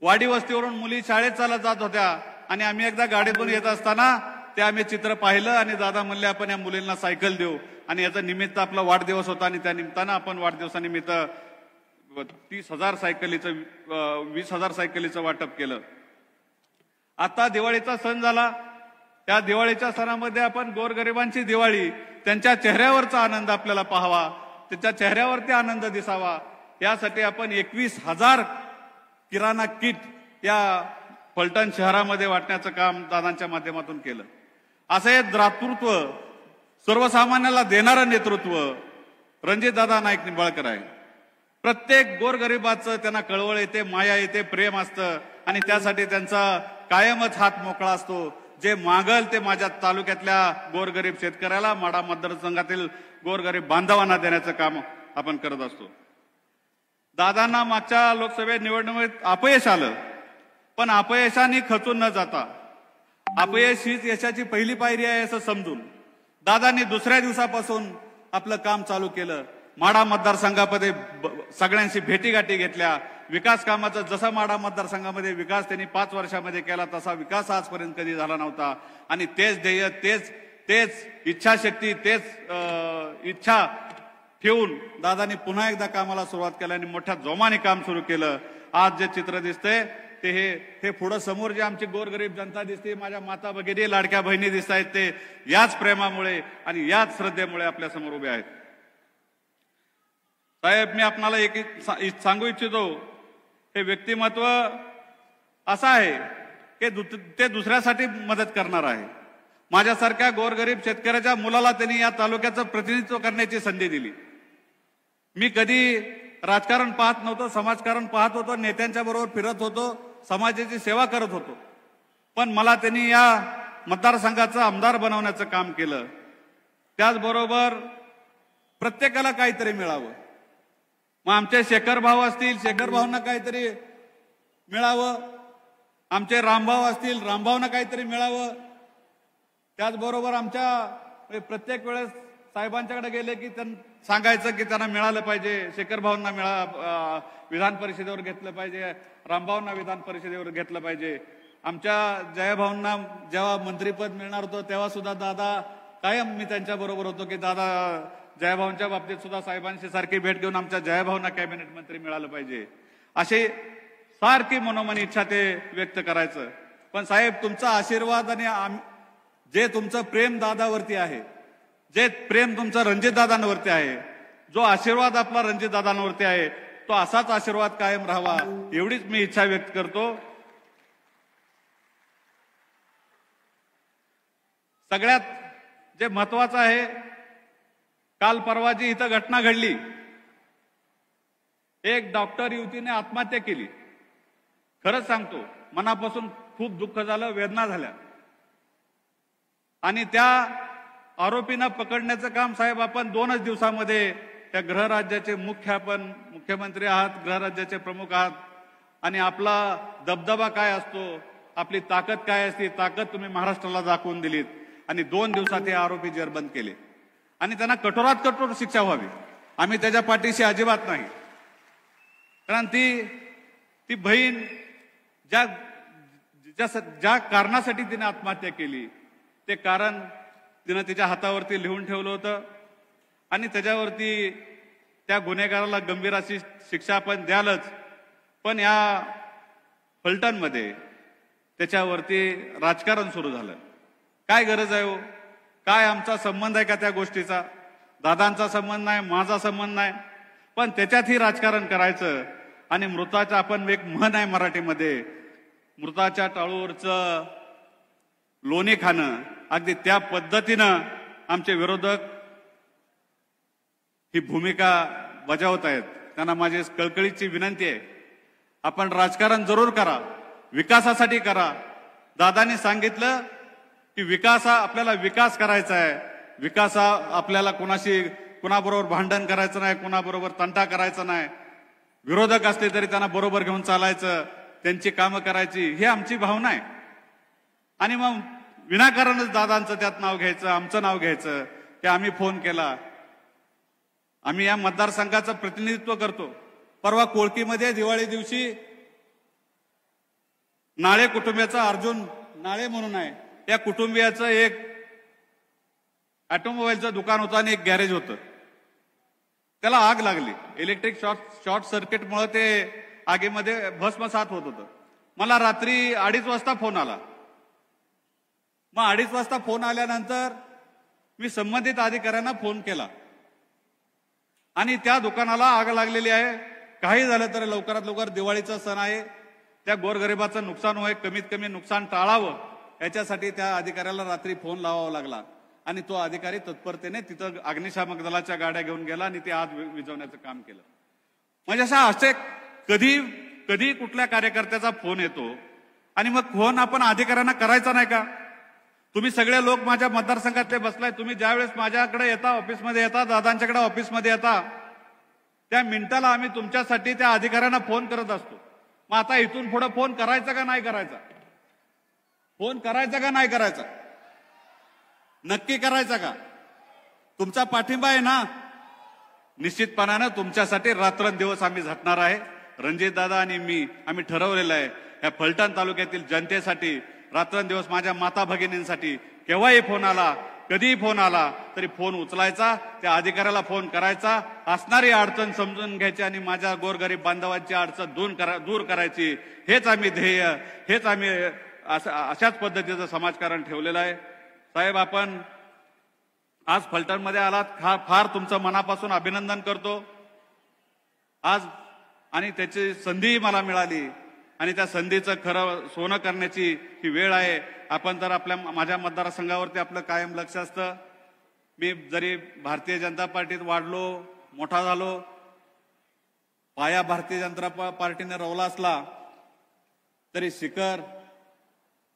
वाडी वस्तीवरून मुली शाळेत चालत जात होत्या आणि आम्ही एकदा गाडीतून येत असताना ते आम्ही चित्र पाहिलं आणि दादा म्हणले आपण या मुलींना सायकल देऊ. आणि याचं निमित्त आपला वाढदिवस होता आणि त्या निमित्तानं आपण वाढदिवसानिमित्त 30,000 सायकलीचं 20,000 सायकलीचं वाटप केलं. आता दिवाळीचा सण झाला, त्या दिवाळीच्या सणामध्ये आपण गोरगरिबांची दिवाळी, त्यांच्या चेहऱ्यावरचा आनंद आपल्याला पाहावा, त्यांच्या चेहऱ्यावरती आनंद दिसावा यासाठी आपण 21,000 किराणा किट या फलटण शहरामध्ये वाटण्याचं काम दादांच्या माध्यमातून केलं. असं हे दातृत्व, सर्वसामान्याला देणारं नेतृत्व रणजितदादा नाईक निंबाळकर आहे. प्रत्येक गोरगरिबाचं त्यांना कळवळ येते, माया येते, प्रेम असतं आणि त्यासाठी त्यांचा कायमच हात मोकळा असतो. जे मागल ते माझ्या तालुक्यातल्या गोरगरीब शेतकऱ्याला, माढा मतदारसंघातील गोरगरीब बांधवांना देण्याचं काम आपण करत असतो. दादांना मागच्या लोकसभा निवडणुकीत अपयश आलं, पण अपयशाने खचून न जाता अपयश हीच यशाची पहिली पायरी आहे असं समजून दादांनी दुसऱ्या दिवसापासून आपलं काम चालू केलं. माढा मतदारसंघामध्ये सगळ्यांशी भेटीगाठी घेतल्या. विकास कामाचा जसा माढा मतदारसंघामध्ये विकास त्यांनी 5 वर्षामध्ये केला तसा विकास आजपर्यंत कधी झाला नव्हता. आणि तेच ध्येय, तेच इच्छाशक्ती, तेच इच्छा ठेवून दादांनी पुन्हा एकदा कामाला सुरुवात केली आणि मोठ्या जोमाने काम सुरू केलं. आज जे चित्र दिसतंय ते हे पुढं समोर जे आमची गोरगरीब जनता दिसते, माझ्या माता भगिनी, लाडक्या बहिणी दिसत आहेत, ते याच प्रेमामुळे आणि याच श्रद्धेमुळे आपल्या समोर उभे आहेत. साहेब मी आपणाला एक सांगू इच्छितो, हे व्यक्तिमत्व असं आहे ते दुसऱ्यासाठी मदत करणार आहे. माझ्यासारख्या गोरगरीब शेतकऱ्याच्या मुलाला त्यांनी या तालुक्याचं प्रतिनिधित्व करण्याची संधी दिली. मी कधी राजकारण पाहत नव्हतो, समाजकारण पाहत होतो, नेत्यांच्या बरोबर फिरत होतो, समाजाची सेवा करत होतो. पण मला त्यांनी या मतदारसंघाचा आमदार बनवण्याचं काम केलं. त्याचबरोबर प्रत्येकाला काहीतरी मिळावं. मग आमचे शेखर भाऊ असतील, शेखर भाऊंना काहीतरी मिळावं. आमचे रामभाऊ असतील, रामभाऊंना काहीतरी मिळावं. त्याचबरोबर आमच्या प्रत्येक वेळेस साहेबांच्याकडे गेले की त्यांना सांगायचं की त्यांना मिळालं पाहिजे. शेखर भाऊंना विधान परिषदेवर घेतलं पाहिजे, रामभाऊंना विधान परिषदेवर घेतलं पाहिजे. आमच्या जयभाऊंना जेव्हा मंत्रीपद मिळणार होतं तेव्हा सुद्धा दादा कायम मी त्यांच्या बरोबर होतो की दादा जयभाऊंच्या बाबतीत सुद्धा साहेबांशी सारखी भेट घेऊन आमच्या जयभाऊंना कॅबिनेट मंत्री मिळालं पाहिजे, अशी सारखी मनोमनी इच्छा ते व्यक्त करायचं. पण साहेब, तुमचा आशीर्वाद आणि जे तुमचं प्रेम दादावरती आहे, जे प्रेम तुमचं रणजितदादांवरती आहे, जो आशीर्वाद आपला रणजितदादांवरती आहे, तो असाच आशीर्वाद कायम राहावा एवढीच मी इच्छा व्यक्त करतो. सगळ्यात जे महत्वाचं आहे, काल परवा जी इथं घटना घडली, एक डॉक्टर युवतीने आत्महत्या केली. खरंच सांगतो, मनापासून खूप दुःख झालं, वेदना झाल्या. आणि त्या आरोपींना पकडण्याचं काम साहेब आपण 2च दिवसामध्ये, त्या गृहराज्याचे आपण मुख्यमंत्री आहात, गृहराज्याचे प्रमुख आहात, आणि आपला दबदबा काय असतो, आपली ताकद काय असते, ताकद तुम्ही महाराष्ट्राला दाखवून दिलीत. आणि 2 दिवसात हे आरोपी जेरबंद केले आणि त्यांना कठोरात कठोर शिक्षा व्हावी. आम्ही त्याच्या पाठीशी अजिबात नाही. कारण ती बहीण ज्या कारणासाठी तिने आत्महत्या केली, ते कारण तिनं तिच्या हातावरती लिहून ठेवलं होतं. आणि त्याच्यावरती त्या गुन्हेगाराला गंभीर अशी शिक्षा आपण द्यालच. पण या फलटणमध्ये त्याच्यावरती राजकारण सुरू झालं. काय गरज आहे हो? काय आमचा संबंध आहे का त्या गोष्टीचा? दादांचा संबंध नाही, माझा संबंध नाही, पण त्याच्यातही राजकारण करायचं. आणि मृताच्या, आपण एक म्हण आहे मराठीमध्ये, मृताच्या टाळूवरचं लोणी खाणं, अगदी त्या पद्धतीनं आमचे विरोधक ही भूमिका बजावत आहेत. त्यांना माझी कळकळीची विनंती आहे, आपण राजकारण जरूर करा, विकासासाठी करा. दादांनी सांगितलं की आपल्याला विकास करायचा आहे. आपल्याला कुणाबरोबर भांडण करायचं नाही, कुणाबरोबर तंटा करायचा नाही. विरोधक असले तरी त्यांना बरोबर घेऊन चालायचं, त्यांची कामं करायची, ही आमची भावना आहे. आणि मग विनाकारणच दादांचं त्यात नाव घ्यायचं, आमचं नाव घ्यायचं की आम्ही फोन केला. आम्ही या मतदारसंघाचं प्रतिनिधित्व करतो. परवा कोळकीमध्ये दिवाळी दिवशी नाळे कुटुंबियाचा, अर्जुन नाळे म्हणून आहे, त्या कुटुंबियाचं एक ऑटोमोबाईलचं दुकान होतं आणि एक गॅरेज होतं. त्याला आग लागली. इलेक्ट्रिक शॉर्ट सर्किटमुळे ते आगीमध्ये भस्मसात होत होतं. मला रात्री 2:30 वाजता फोन आला. मग 2:30 वाजता फोन आल्यानंतर मी संबंधित अधिकाऱ्यांना फोन केला आणि त्या दुकानाला आग लागलेली आहे, काही झालं तर लवकरात लवकर दिवाळीचा सण आहे, त्या गोरगरिबाचं नुकसान होय, कमीत कमी नुकसान टाळावं, याच्यासाठी त्या अधिकाऱ्याला रात्री फोन लावावा लागला. आणि तो अधिकारी तत्परतेने तिथं अग्निशामक दलाच्या गाड्या घेऊन गेला आणि ते आग विझवण्याचं काम केलं. म्हणजे असे कधी कुठल्या कार्यकर्त्याचा फोन येतो आणि मग फोन आपण अधिकाऱ्यांना करायचा नाही का? तुम्ही सगळे लोक माझ्या मतदारसंघातले बसलाय, तुम्ही ज्यावेळेस माझ्याकडे येता, ऑफिसमध्ये येता, दादांच्याकडे ऑफिसमध्ये येता, त्या मिनिटाला आम्ही तुमच्यासाठी त्या अधिकाऱ्यांना फोन करत असतो. मग आता इथून पुढे फोन करायचा का नाही करायचा? फोन करायचा का नाही करायचा? नक्की करायचा का? तुमचा पाठिंबा आहे ना? निश्चितपणानं तुमच्यासाठी रात्रंदिवस आम्ही झटणार आहे. रणजितदादा आणि मी आम्ही ठरवलेलं आहे, या फलटण तालुक्यातील जनतेसाठी रात्रंदिवस, माझ्या माता भगिनींसाठी केव्हाही फोन आला, कधीही फोन आला तरी फोन उचलायचा, त्या अधिकाऱ्याला फोन करायचा, असणारी अडचण समजून घ्यायची आणि माझ्या गोरगरीब बांधवांची अडचण दूर करायची. हेच आम्ही ध्येय, हेच आम्ही अशाच पद्धतीचं समाजकारण ठेवलेलं आहे. साहेब, आपण आज फलटणमध्ये आलात, फार तुमचं मनापासून अभिनंदन करतो आज. आणि त्याची संधी मला मिळाली आणि त्या संधीचं खरं सोनं करण्याची ही वेळ आहे. आपण तर माझ्या मतदारसंघावरती आपलं कायम लक्ष असतं. मी जरी भारतीय जनता पार्टीत वाढलो, मोठा झालो, पाया भारतीय जनता पार्टीने रोवला असला तरी शिखर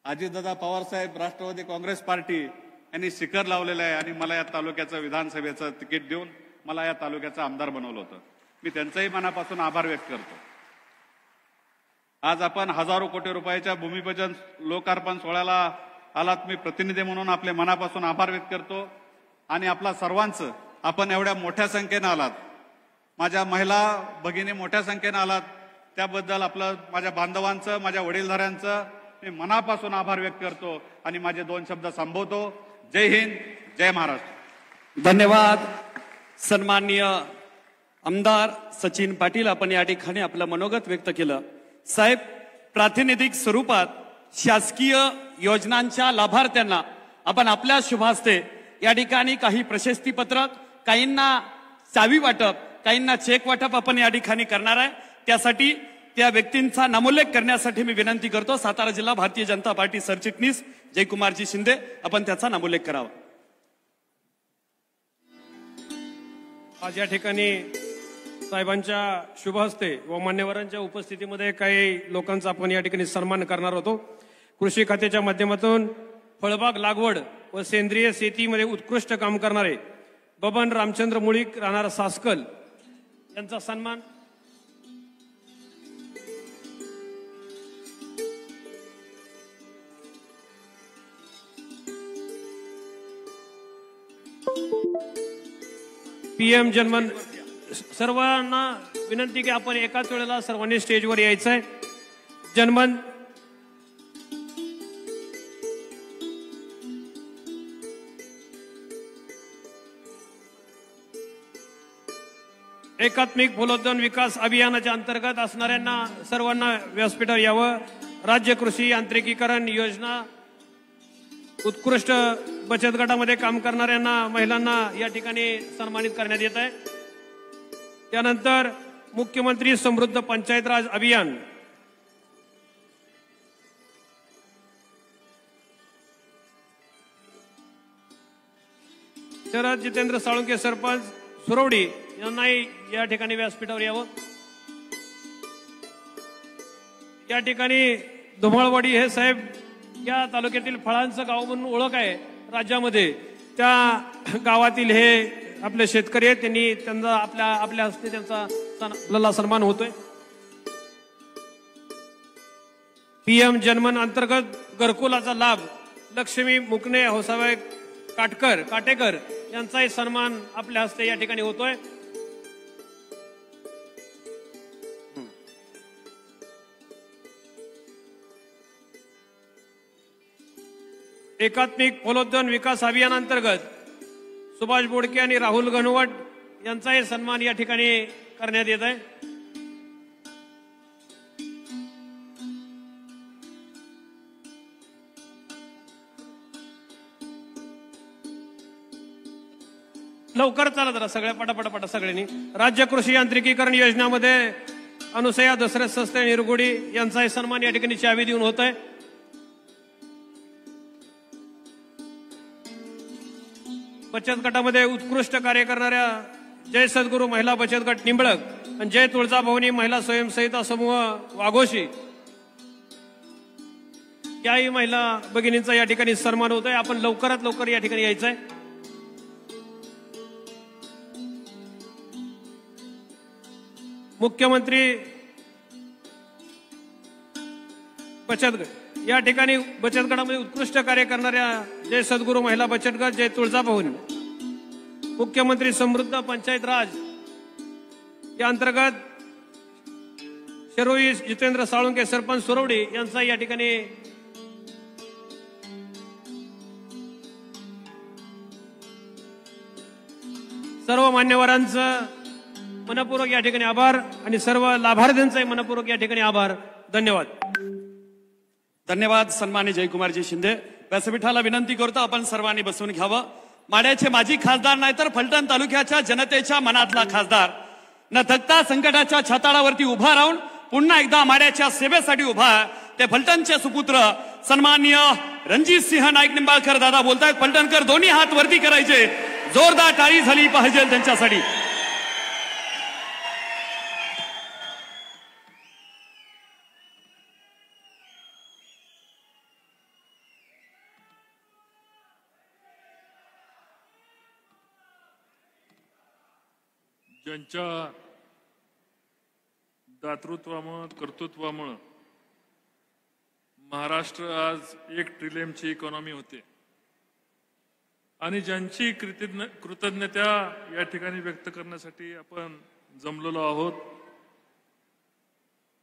अजितदादा पवार साहेब राष्ट्रवादी काँग्रेस पार्टी यांनी शिखर लावलेलं आहे आणि मला या तालुक्याचं विधानसभेचं तिकीट देऊन मला या तालुक्याचा आमदार बनवलं होतं. मी त्यांचंही मनापासून आभार व्यक्त करतो. आज आपण हजारो कोटी रुपयाच्या भूमिपूजन लोकार्पण सोहळ्याला आलात. मी प्रतिनिधी म्हणून आपले मनापासून आभार व्यक्त करतो आणि आपला सर्वांचं आपण एवढ्या मोठ्या संख्येनं आलात, माझ्या महिला भगिनी मोठ्या संख्येनं आलात, त्याबद्दल आपलं माझ्या बांधवांचं, माझ्या वडीलधाऱ्यांचं मी मनापासून आभार व्यक्त करतो आणि माझे 2 शब्द संबोधतो. जय हिंद, जय महाराष्ट्र. धन्यवाद. सन्माननीय आमदार सचिन पाटील, आपण या ठिकाणी आपलं मनोगत व्यक्त केलं. साहेब, प्रातिनिधिक स्वरूपात शासकीय योजनांच्या लाभार्थ्यांना आपण आपल्या शुभ हस्ते या ठिकाणी काही प्रशस्ती पत्रक, काहींना चावी वाटप, काहींना चेक वाटप आपण या ठिकाणी करणार आहे. त्यासाठी त्या व्यक्तींचा नामोल्लेख करण्यासाठी मी विनंती करतो. सातारा जिल्हा भारतीय जनता पार्टी सरचिटणीस जयकुमारजी शिंदे, आपण त्याचा नामोल्लेख करावा. आज या ठिकाणी साहेबांच्या शुभ हस्ते व मान्यवरांच्या उपस्थितीमध्ये काही लोकांचा आपण या ठिकाणी सन्मान करणार होतो. कृषी खात्याच्या माध्यमातून फळबाग लागवड व सेंद्रिय शेतीमध्ये उत्कृष्ट काम करणारे बबन रामचंद्र मुळीक, राहणार सासकल, यांचा सन्मान. PM जनमन, सर्वांना विनंती की आपण एकाच वेळेला सर्वांनी स्टेजवर यायचं आहे. जनमन एकात्मिक फलोत्पादन विकास अभियानाच्या अंतर्गत असणाऱ्यांना सर्वांना व्यासपीठावर यावं. राज्य कृषी यांत्रिकीकरण योजना उत्कृष्ट बचत गटामध्ये काम करणाऱ्यांना, महिलांना या ठिकाणी सन्मानित करण्यात येत आहे. त्यानंतर मुख्यमंत्री समृद्ध पंचायत राज अभियान, शरद जितेंद्र साळुंके, सरपंच सुरवडी, यांनाही या ठिकाणी व्यासपीठावर यावं. या ठिकाणी धुमाळवाडी हे साहेब या तालुक्यातील फळांचं गाव म्हणून ओळख आहे राज्यामध्ये. त्या गावातील हे आपले शेतकरी आहेत, त्यांचा आपल्या हस्ते त्यांचा आपल्याला सन्मान होतोय. PM जनमन अंतर्गत घरकुलाचा लाभ लक्ष्मी मुकणे, हौसाबाई काटेकर यांचाही सन्मान आपल्या हस्ते या ठिकाणी होतोय. एकात्मिक फलोत्पादन विकास अभियानांतर्गत सुभाष बोडके आणि राहुल गणवट यांचाही सन्मान या ठिकाणी करण्यात येत आहे. लवकर चला जरा, सगळ्या पटापटा सगळ्यांनी. राज्य कृषी यांत्रिकीकरण योजनामध्ये अनुसया दसरे सस्ते निरगुडी यांचाही सन्मान या ठिकाणी चावी देऊन होत आहे. बचत गटामध्ये उत्कृष्ट कार्य करणाऱ्या जय सद्गुरू महिला बचत गट निंबळक आणि जय तुळजाभवानी महिला स्वयंसहायता समूह वाघोशी याही महिला भगिनींचा या ठिकाणी सन्मान होत आहे. आपण लवकरात लवकर या ठिकाणी यायचं आहे. मुख्यमंत्री बचत गट या ठिकाणी बचत गटामध्ये उत्कृष्ट कार्य करणाऱ्या जय सद्गुरू महिला बचत गट, जय तुळजाभवानी, मुख्यमंत्री समृद्ध पंचायत राज या अंतर्गत शरोई जितेंद्र साळुंके, सरपंच सुरवडी यांचा या ठिकाणी सर्व मान्यवरांचं मनपूर्वक या ठिकाणी आभार आणि सर्व लाभार्थ्यांचाही मनपूर्वक या ठिकाणी आभार. धन्यवाद. धन्यवाद. सन्माननीय जयकुमारजी शिंदे. व्यासपीठाला विनंती करतो आपण सर्वांनी बसून घ्यावं. माड्याचे माजी खासदार नाही तर फलटण तालुक्याच्या जनतेच्या मनातला खासदार, न थकता संकटाच्या छाताडावरती उभा राहून पुन्हा एकदा माड्याच्या सेवेसाठी उभा ते फलटणचे सुपुत्र सन्माननीय रणजित सिंह नाईक निंबाळकर दादा बोलतायत. फलटणकर दोन्ही हात वरती करायचे, जोरदार टाळी झाली पाहिजे त्यांच्यासाठी. ज्यांच्या दातृत्वामुळं कर्तृत्वामुळं महाराष्ट्र आज 1 ट्रिलियनची इकॉनॉमी होते आणि ज्यांची कृतज्ञता या ठिकाणी व्यक्त करण्यासाठी आपण जमलेलो आहोत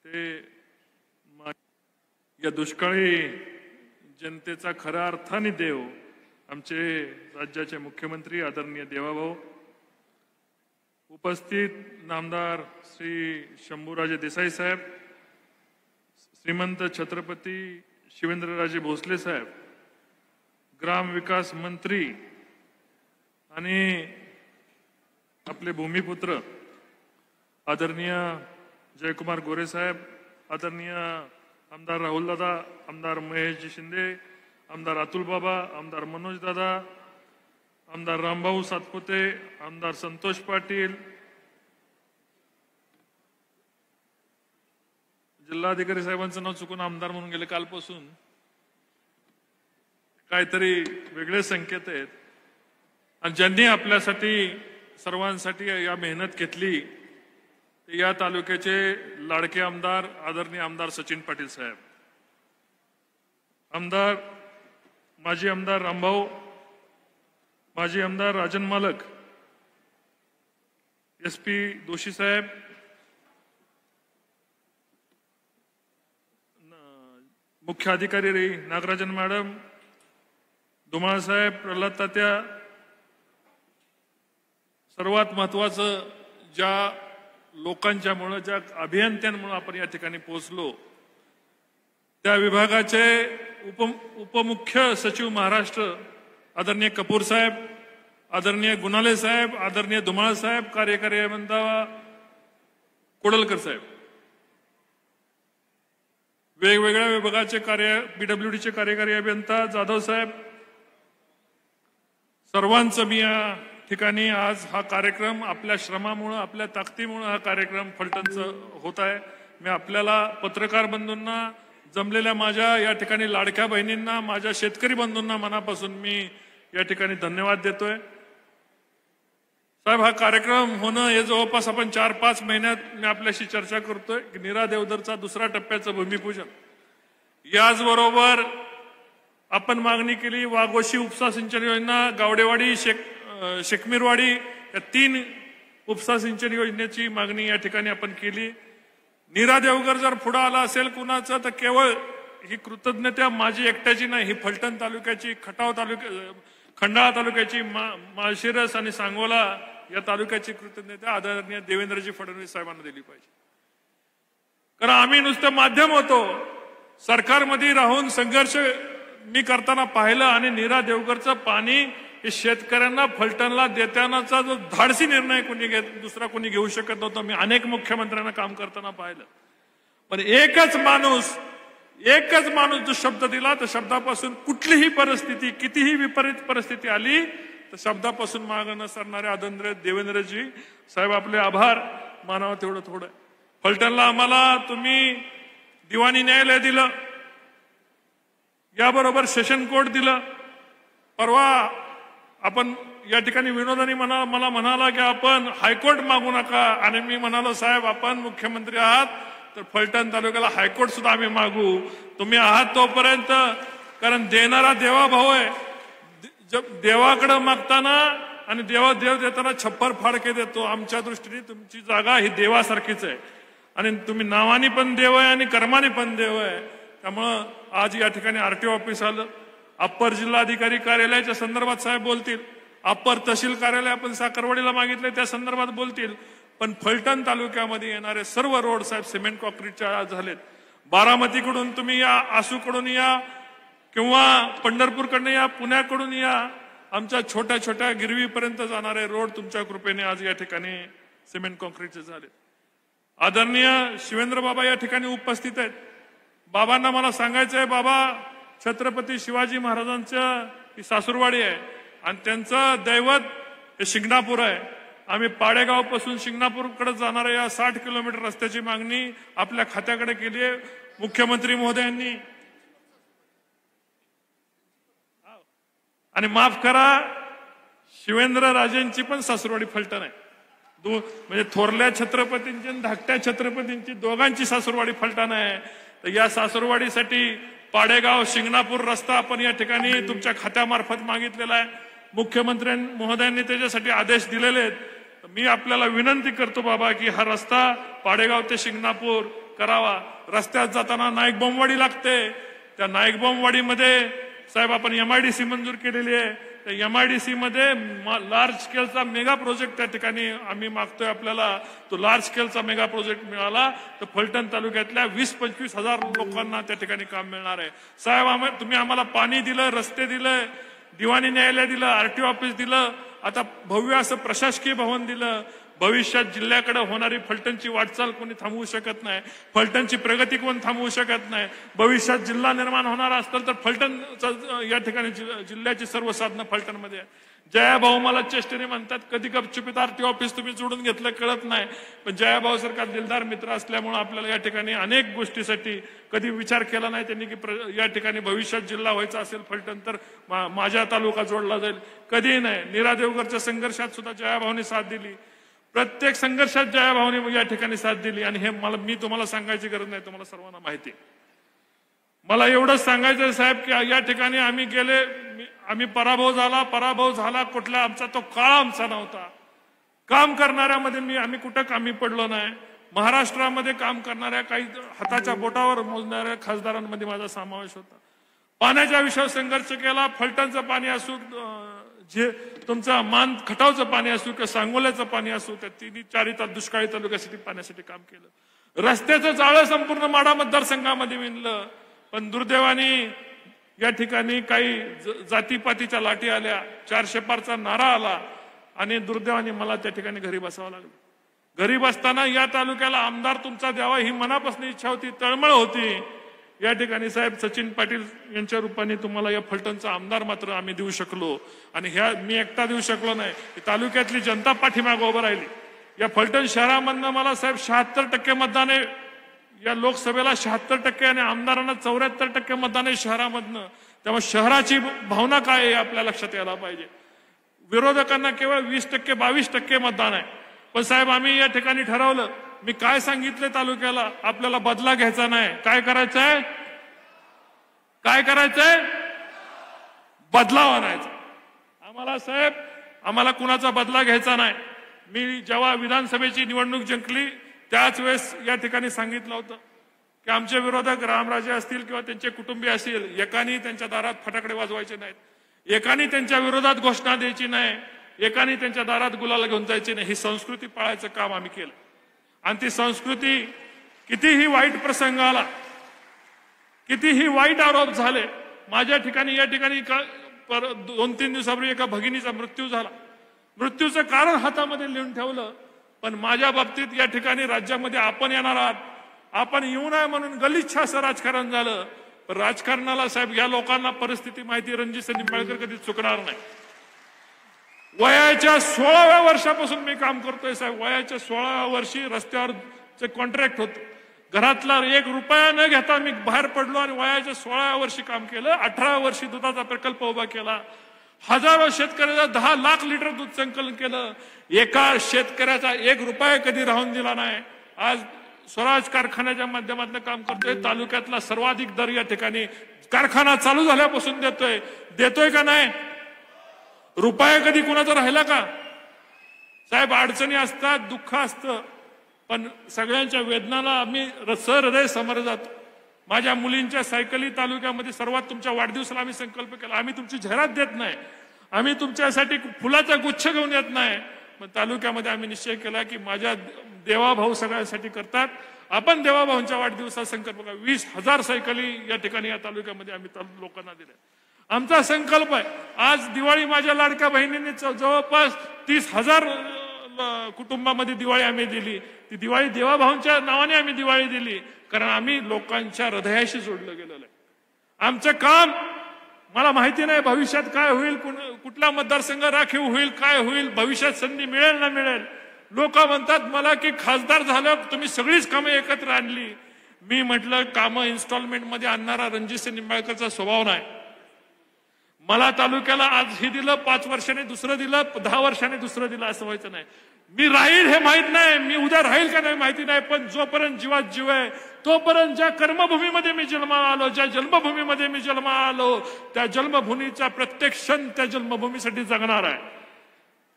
ते या दुष्काळी जनतेचा खऱ्या अर्थाने देव आमचे राज्याचे मुख्यमंत्री आदरणीय देवाभाऊ, उपस्थित नामदार श्री शंभूराजे देसाई साहेब, श्रीमंत छत्रपती शिवेंद्रराजे भोसले साहेब, ग्राम विकास मंत्री आणि आपले भूमिपुत्र आदरणीय जयकुमार गोरे साहेब, आदरणीय आमदार राहुल दादा, आमदार महेशजी शिंदे, आमदार अतुल बाबा, आमदार मनोज दादा, आमदार रामभाऊ सातपुते, आमदार संतोष पाटील, जिल्हाधिकारी साहेबांचं नाव चुकून आमदार म्हणून गेले कालपासून, काहीतरी वेगळे संकेत आहेत. आणि ज्यांनी आपल्यासाठी सर्वांसाठी या मेहनत घेतली ते या तालुक्याचे लाडके आमदार आदरणीय आमदार सचिन पाटील साहेब, आमदार माजी आमदार रामभाऊ, माजी आमदार राजन मालक, SP दोशी साहेब, मुख्य अधिकारी नागराजन मॅडम, धुमाळ साहेब, प्रल्हाद तात्या. सर्वात महत्वाचं ज्या लोकांच्यामुळे, ज्या अभियंत्यांमुळे आपण या ठिकाणी पोहोचलो त्या विभागाचे उपमुख्य सचिव महाराष्ट्र आदरणीय कपूर साहेब, आदरणीय गुणाले साहेब, आदरणीय धुमाळ साहेब, कार्यकारी अभियंता कोडलकर साहेब, वेगवेगळ्या विभागाचे PWDचे कार्यकारी अभियंता जाधव साहेब, सर्वांचं मी या ठिकाणी आज हा कार्यक्रम आपल्या श्रमामुळे, आपल्या ताकदीमुळे हा कार्यक्रम फलटणचं होत आहे. मी आपल्याला पत्रकार बंधूंना, जमलेल्या माझ्या या ठिकाणी लाडक्या बहिणींना, माझ्या शेतकरी बंधूंना मनापासून मी या ठिकाणी धन्यवाद देतोय. साहेब, हा कार्यक्रम होणं हे जवळपास आपण 4-5 महिन्यात मी आपल्याशी चर्चा करतोय की नीरा देवधरचा 2रा टप्प्याचं भूमिपूजन. याचबरोबर आपण मागणी केली वाघोशी उपसा सिंचन योजना, गावडेवाडी, शेखमीरवाडी या 3 उपसा सिंचन योजनेची मागणी या ठिकाणी आपण केली. नीरा देवघर जर पुढे आला असेल कुणाचं तर केवळ ही कृतज्ञता माझी एकट्याची नाही, ही फलटण तालुक्याची, खटाव तालुक्या, खंडाळा तालुक्याची, माळशिरस आणि सांगोला या तालुक्याची कृतज्ञता आदरणीय देवेंद्रजी फडणवीस साहेबांना दिली पाहिजे. कारण आम्ही नुसतं माध्यम होतो, सरकारमध्ये राहून संघर्ष मी करताना पाहिलं आणि नीरा देवघरचं पाणी हे शेतकऱ्यांना फलटणला देतानाचा जो धाडसी निर्णय दुसरा कोणी घेऊ शकत नव्हता. मी अनेक मुख्यमंत्र्यांना काम करताना पाहिलं, पण एकच माणूस जो शब्द दिला त्या शब्दापासून कुठलीही परिस्थिती, कितीही विपरीत परिस्थिती आली तर शब्दापासून मागे न सरणारे आदरणीय देवेंद्रजी साहेब, आपले आभार मानावं तेवढं थोडं. फलटणला आम्हाला तुम्ही दिवाणी न्यायालय दिलं, याबरोबर सेशन कोर्ट दिलं. परवा आपण या ठिकाणी विनोदानी मला म्हणाला की आपण हायकोर्ट मागू नका, आणि मी म्हणालो साहेब आपण मुख्यमंत्री आहात तर फलटण तालुक्याला हायकोर्ट सुद्धा आम्ही मागू, तुम्ही आहात तोपर्यंत. कारण देणारा देवाभाऊ आहे. देवाकडे मागताना आणि देव देताना छप्पर फाडके देतो. आमच्या दृष्टीने तुमची जागा ही देवासारखीच आहे आणि तुम्ही नावानी पण देव आहे आणि कर्माने पण देव आहे. त्यामुळं आज या ठिकाणी RTO ऑफिस आलं, अप्पर जिल्हाधिकारी कार्यालयाच्या संदर्भात साहेब बोलतील, अप्पर तहसील कार्यालय आपण साखरवाडीला मागितले त्या संदर्भात बोलतील. पण फलटण तालुक्यामध्ये येणारे सर्व रोड साहेब सिमेंट कॉन्क्रीटच्या झालेत. बारामतीकडून तुम्ही या, आसूकडून या किंवा पंढरपूरकडून या, पुण्याकडून या, आमच्या छोट्या छोट्या गिरवीपर्यंत जाणारे रोड तुमच्या कृपेने आज या ठिकाणी सिमेंट कॉन्क्रीटचे झालेत. आदरणीय शिवेंद्र बाबा या ठिकाणी उपस्थित आहेत. बाबांना मला सांगायचं आहे, बाबा छत्रपती शिवाजी महाराजांचं ही सासूरवाडी आहे आणि त्यांचं दैवत हे शिंगणापूर आहे. आम्ही पाडेगाव पासून शिंगणापूरकडे जाणाऱ्या या 60 किलोमीटर रस्त्याची मागणी आपल्या खात्याकडे केली आहे. मुख्यमंत्री महोदयांनी आणि माफ करा, शिवेंद्र राजेंची पण सासूरवाडी फलटण आहे. म्हणजे थोरल्या छत्रपतींची आणि धाकट्या छत्रपतींची दोघांची सासूरवाडी फलटण आहे. तर या सासूरवाडीसाठी पाडेगाव शिंगणापूर रस्ता आपण या ठिकाणी तुमच्या खात्यामार्फत मागितलेला आहे. मुख्यमंत्री महोदयांनी त्याच्यासाठी आदेश दिलेले आहेत. मी आपल्याला विनंती करतो बाबा की हा रस्ता पाडेगाव ते शिंगणापूर करावा. रस्त्यात जाताना नाईक बोंबवाडी लागते. त्या नाईक बोंबवाडीमध्ये साहेब आपण MIDC मंजूर केलेली आहे. त्या MIDC मध्ये लार्ज स्केलचा मेगा प्रोजेक्ट त्या ठिकाणी आम्ही मागतोय. आपल्याला तो लार्ज स्केलचा मेगा प्रोजेक्ट मिळाला तर फलटण तालुक्यातल्या 20-25 हजार लोकांना त्या ठिकाणी काम मिळणार आहे. साहेब तुम्ही आम्हाला पाणी दिलं, रस्ते दिलं, दिवाणी न्यायालय दिलं, RTO ऑफिस दिलं, आता भव्य असं प्रशासकीय भवन दिलं. भविष्यात जिल्ह्याकडे होणारी फलटणची वाटचाल कोणी थांबवू शकत नाही. फलटणची प्रगती कोण थांबवू शकत नाही. भविष्यात जिल्हा निर्माण होणार असेल तर फलटण या ठिकाणी जिल्ह्याची सर्व साधनं फलटणमध्ये आहे. जयाभाऊ मला चेष्टेने म्हणतात, कधी गपचुपीत RTO ऑफिस तुम्ही जोडून घेतलं कळत नाही. पण जयाभाऊ सारखा दिलदार मित्र असल्यामुळे आपल्याला या ठिकाणी अनेक गोष्टीसाठी कधी विचार केला नाही त्यांनी की या ठिकाणी भविष्यात जिल्हा व्हायचा असेल फलटण तर माझा तालुका जोडला जाईल. कधीही नाही. नीरा देवगरच्या संघर्षात सुद्धा जयाभाऊनी साथ दिली. प्रत्येक संघर्षात जयाभाऊनी या ठिकाणी साथ दिली. आणि हे मी तुम्हाला सांगायची गरज नाही, तुम्हाला सर्वांना माहिती. मला एवढंच सांगायचं साहेब की या ठिकाणी आम्ही पराभव झाला कुठला, आमचा तो काळ आमचा नव्हता. काम करणाऱ्यामध्ये आम्ही कुठं कामी पडलो नाही. महाराष्ट्रामध्ये काम करणाऱ्या काही हाताच्या बोटावर मोजणाऱ्या खासदारांमध्ये माझा समावेश होता. पाण्याच्या विषयावर संघर्ष केला. फलटणचं पाणी असू, जे तुमचं मान खटावचं पाणी असू किंवा सांगोल्याचं पाणी असू, त्या 3-4 दुष्काळी तालुक्यासाठी पाण्यासाठी काम केलं. रस्त्याचं जाळं संपूर्ण माढा मतदारसंघामध्ये विणलं. पण दुर्दैवाने या ठिकाणी काही जातीपातीच्या लाटी आल्या, 400 पारचा नारा आला आणि दुर्दैवाने मला त्या ठिकाणी घरी बसावं लागलं. घरी बसताना या तालुक्याला आमदार तुमचा द्यावा ही मनापासून इच्छा होती, तळमळ होती. या ठिकाणी साहेब सचिन पाटील यांच्या रूपाने तुम्हाला या फलटणचा आमदार मात्र आम्ही देऊ शकलो. आणि मी एकटा देऊ शकलो नाही, तालुक्यातली जनता पाठीमागे उभं राहिली. या फलटण शहरामधनं मला साहेब 76% मतदान आहे. या लोकसभेला 76% आणि आमदारांना 74% मतदान आहे शहरामधनं. त्यामुळे शहराची भावना काय आहे आपल्या लक्षात यायला पाहिजे. विरोधकांना केवळ 20% 22% मतदान आहे. पण साहेब आम्ही या ठिकाणी ठरवलं, मी काय सांगितलं तालुक्याला, आपल्याला बदला घ्यायचा नाही. काय करायचंय? बदलाव आणायचा. आम्हाला साहेब कुणाचा बदला घ्यायचा नाही. मी जेव्हा विधानसभेची निवडणूक जिंकली त्याच वेळेस या ठिकाणी सांगितलं होतं की आमचे विरोधक रामराजे असतील किंवा त्यांचे कुटुंबीय असतील, एकाने त्यांच्या दारात फटाकडे वाजवायचे नाहीत, एकाने त्यांच्या विरोधात घोषणा द्यायची नाही, एकाने त्यांच्या दारात गुलाल घेऊन जायची नाही. ही संस्कृती पाळायचं काम आम्ही केलं. आणि ती संस्कृती कितीही वाईट प्रसंग आला, कितीही वाईट आरोप झाले. माझ्या ठिकाणी या ठिकाणी 2-3 दिवसापूर्वी एका भगिनीचा मृत्यू झाला. मृत्यूचं कारण हातामध्ये लिहून ठेवलं. पण माझ्या बाबतीत या ठिकाणी राज्यामध्ये आपण येणार आहात, आपण येऊ नये म्हणून गलिच्छ असं राजकारण झालं. पण राजकारणाला साहेब या लोकांना परिस्थिती माहिती, रणजित निंबाळकर कधी चुकणार नाही. वयाच्या 16व्या वर्षापासून मी काम करतोय साहेब. वयाच्या 16व्या वर्षी रस्त्यावरचे कॉन्ट्रॅक्ट होतं. घरातला 1 रुपया न घेता मी बाहेर पडलो आणि वयाच्या 16व्या वर्षी काम केलं. 18व्या वर्षी दुधाचा प्रकल्प उभा केला. हजारो शेतकऱ्याचा 10 लाख लिटर दूध संकलन केलं. एका शेतकऱ्याचा 1 रुपया कधी राहून दिला नाही. आज स्वराज कारखान्याच्या माध्यमातून काम करतोय. तालुक्यातला सर्वाधिक दर या ठिकाणी कारखाना चालू झाल्यापासून देतोय का नाही? रुपया कधी कुणाचा राहिला का? साहेब अडचणी असतात, दुःख असतं, पण सगळ्यांच्या वेदनाला आम्ही सहृदय समोर जातो. माझ्या मुलींच्या सायकली तालुक्यामध्ये सर्वात तुमच्या वाढदिवसाला आम्ही संकल्प केला. आम्ही तुमची जाहिरात देत नाही, आम्ही तुमच्यासाठी फुलाचा गुच्छ घेऊन येत नाही. पण तालुक्यामध्ये आम्ही निश्चय केला की माझ्या देवाभाऊ सगळ्यांसाठी करतात. आपण देवाभाऊंच्या वाढदिवसाचा संकल्प करा. 20,000 सायकली या ठिकाणी या तालुक्यामध्ये आम्ही लोकांना दिल्या. आमचा संकल्प आहे. आज दिवाळी माझ्या लाडक्या बहिणींनी जवळपास 30,000 कुटुंबामध्ये दिवाळी आम्ही दिली, ती दिवाळी देवाभाऊंच्या नावाने आम्ही दिवाळी दिली, कारण आम्ही लोकांच्या हृदयाशी जोडलं गेलेलं आहे. आमचं काम, मला माहिती नाही भविष्यात काय होईल, कुठला मतदारसंघ राखीव होईल, काय होईल, भविष्यात संधी मिळेल ना मिळेल. लोक म्हणतात मला की खासदार झालं तुम्ही सगळीच कामं एकत्र आणली. मी म्हटलं कामं इन्स्टॉलमेंट मध्ये आणणारा रणजितसिंह निंबाळकरचा स्वभाव नाही. मला तालुक्याला आज हे दिलं, 5 वर्षांनी दुसरं दिलं, 10 वर्षांनी दुसरं दिलं, असं व्हायचं नाही. मी राहील हे माहित नाही, मी उद्या राहील का नाही माहिती नाही, पण जोपर्यंत जीवात जीव आहे तोपर्यंत ज्या कर्मभूमीमध्ये मी जन्माला आलो, ज्या जन्मभूमीमध्ये मी जन्माला आलो, त्या जन्मभूमीचा प्रत्येक क्षण त्या जन्मभूमीसाठी जगणार आहे.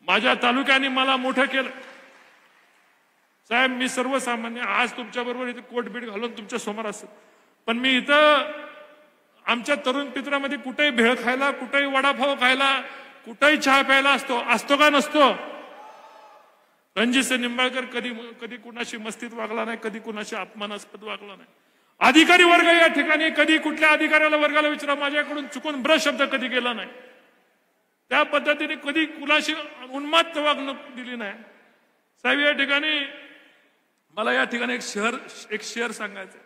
माझ्या तालुक्याने मला मोठं केलं. साहेब मी सर्वसामान्य आज तुमच्या बरोबर इथे कोट बीट घालून तुमच्या समोर असत, पण मी इथं आमच्या तरुण पित्रामध्ये कुठेही भेळ खायला, कुठेही वडापाव खायला, कुठेही चहा प्यायला असतो का नसतो? रणजितसिंह निंबाळकर कधी कुणाशी मस्तीत वागला नाही, कधी कुणाशी अपमानास्पद वागला नाही. अधिकारी वर्ग या ठिकाणी कधी कुठल्या अधिकाऱ्याला वर्गाला विचारा, माझ्याकडून चुकून ब्रश शब्द कधी गेला नाही. त्या पद्धतीने कधी कुणाशी उन्माद वागणूक दिली नाही. साहेब या ठिकाणी मला या ठिकाणी एक शेअर सांगायचं.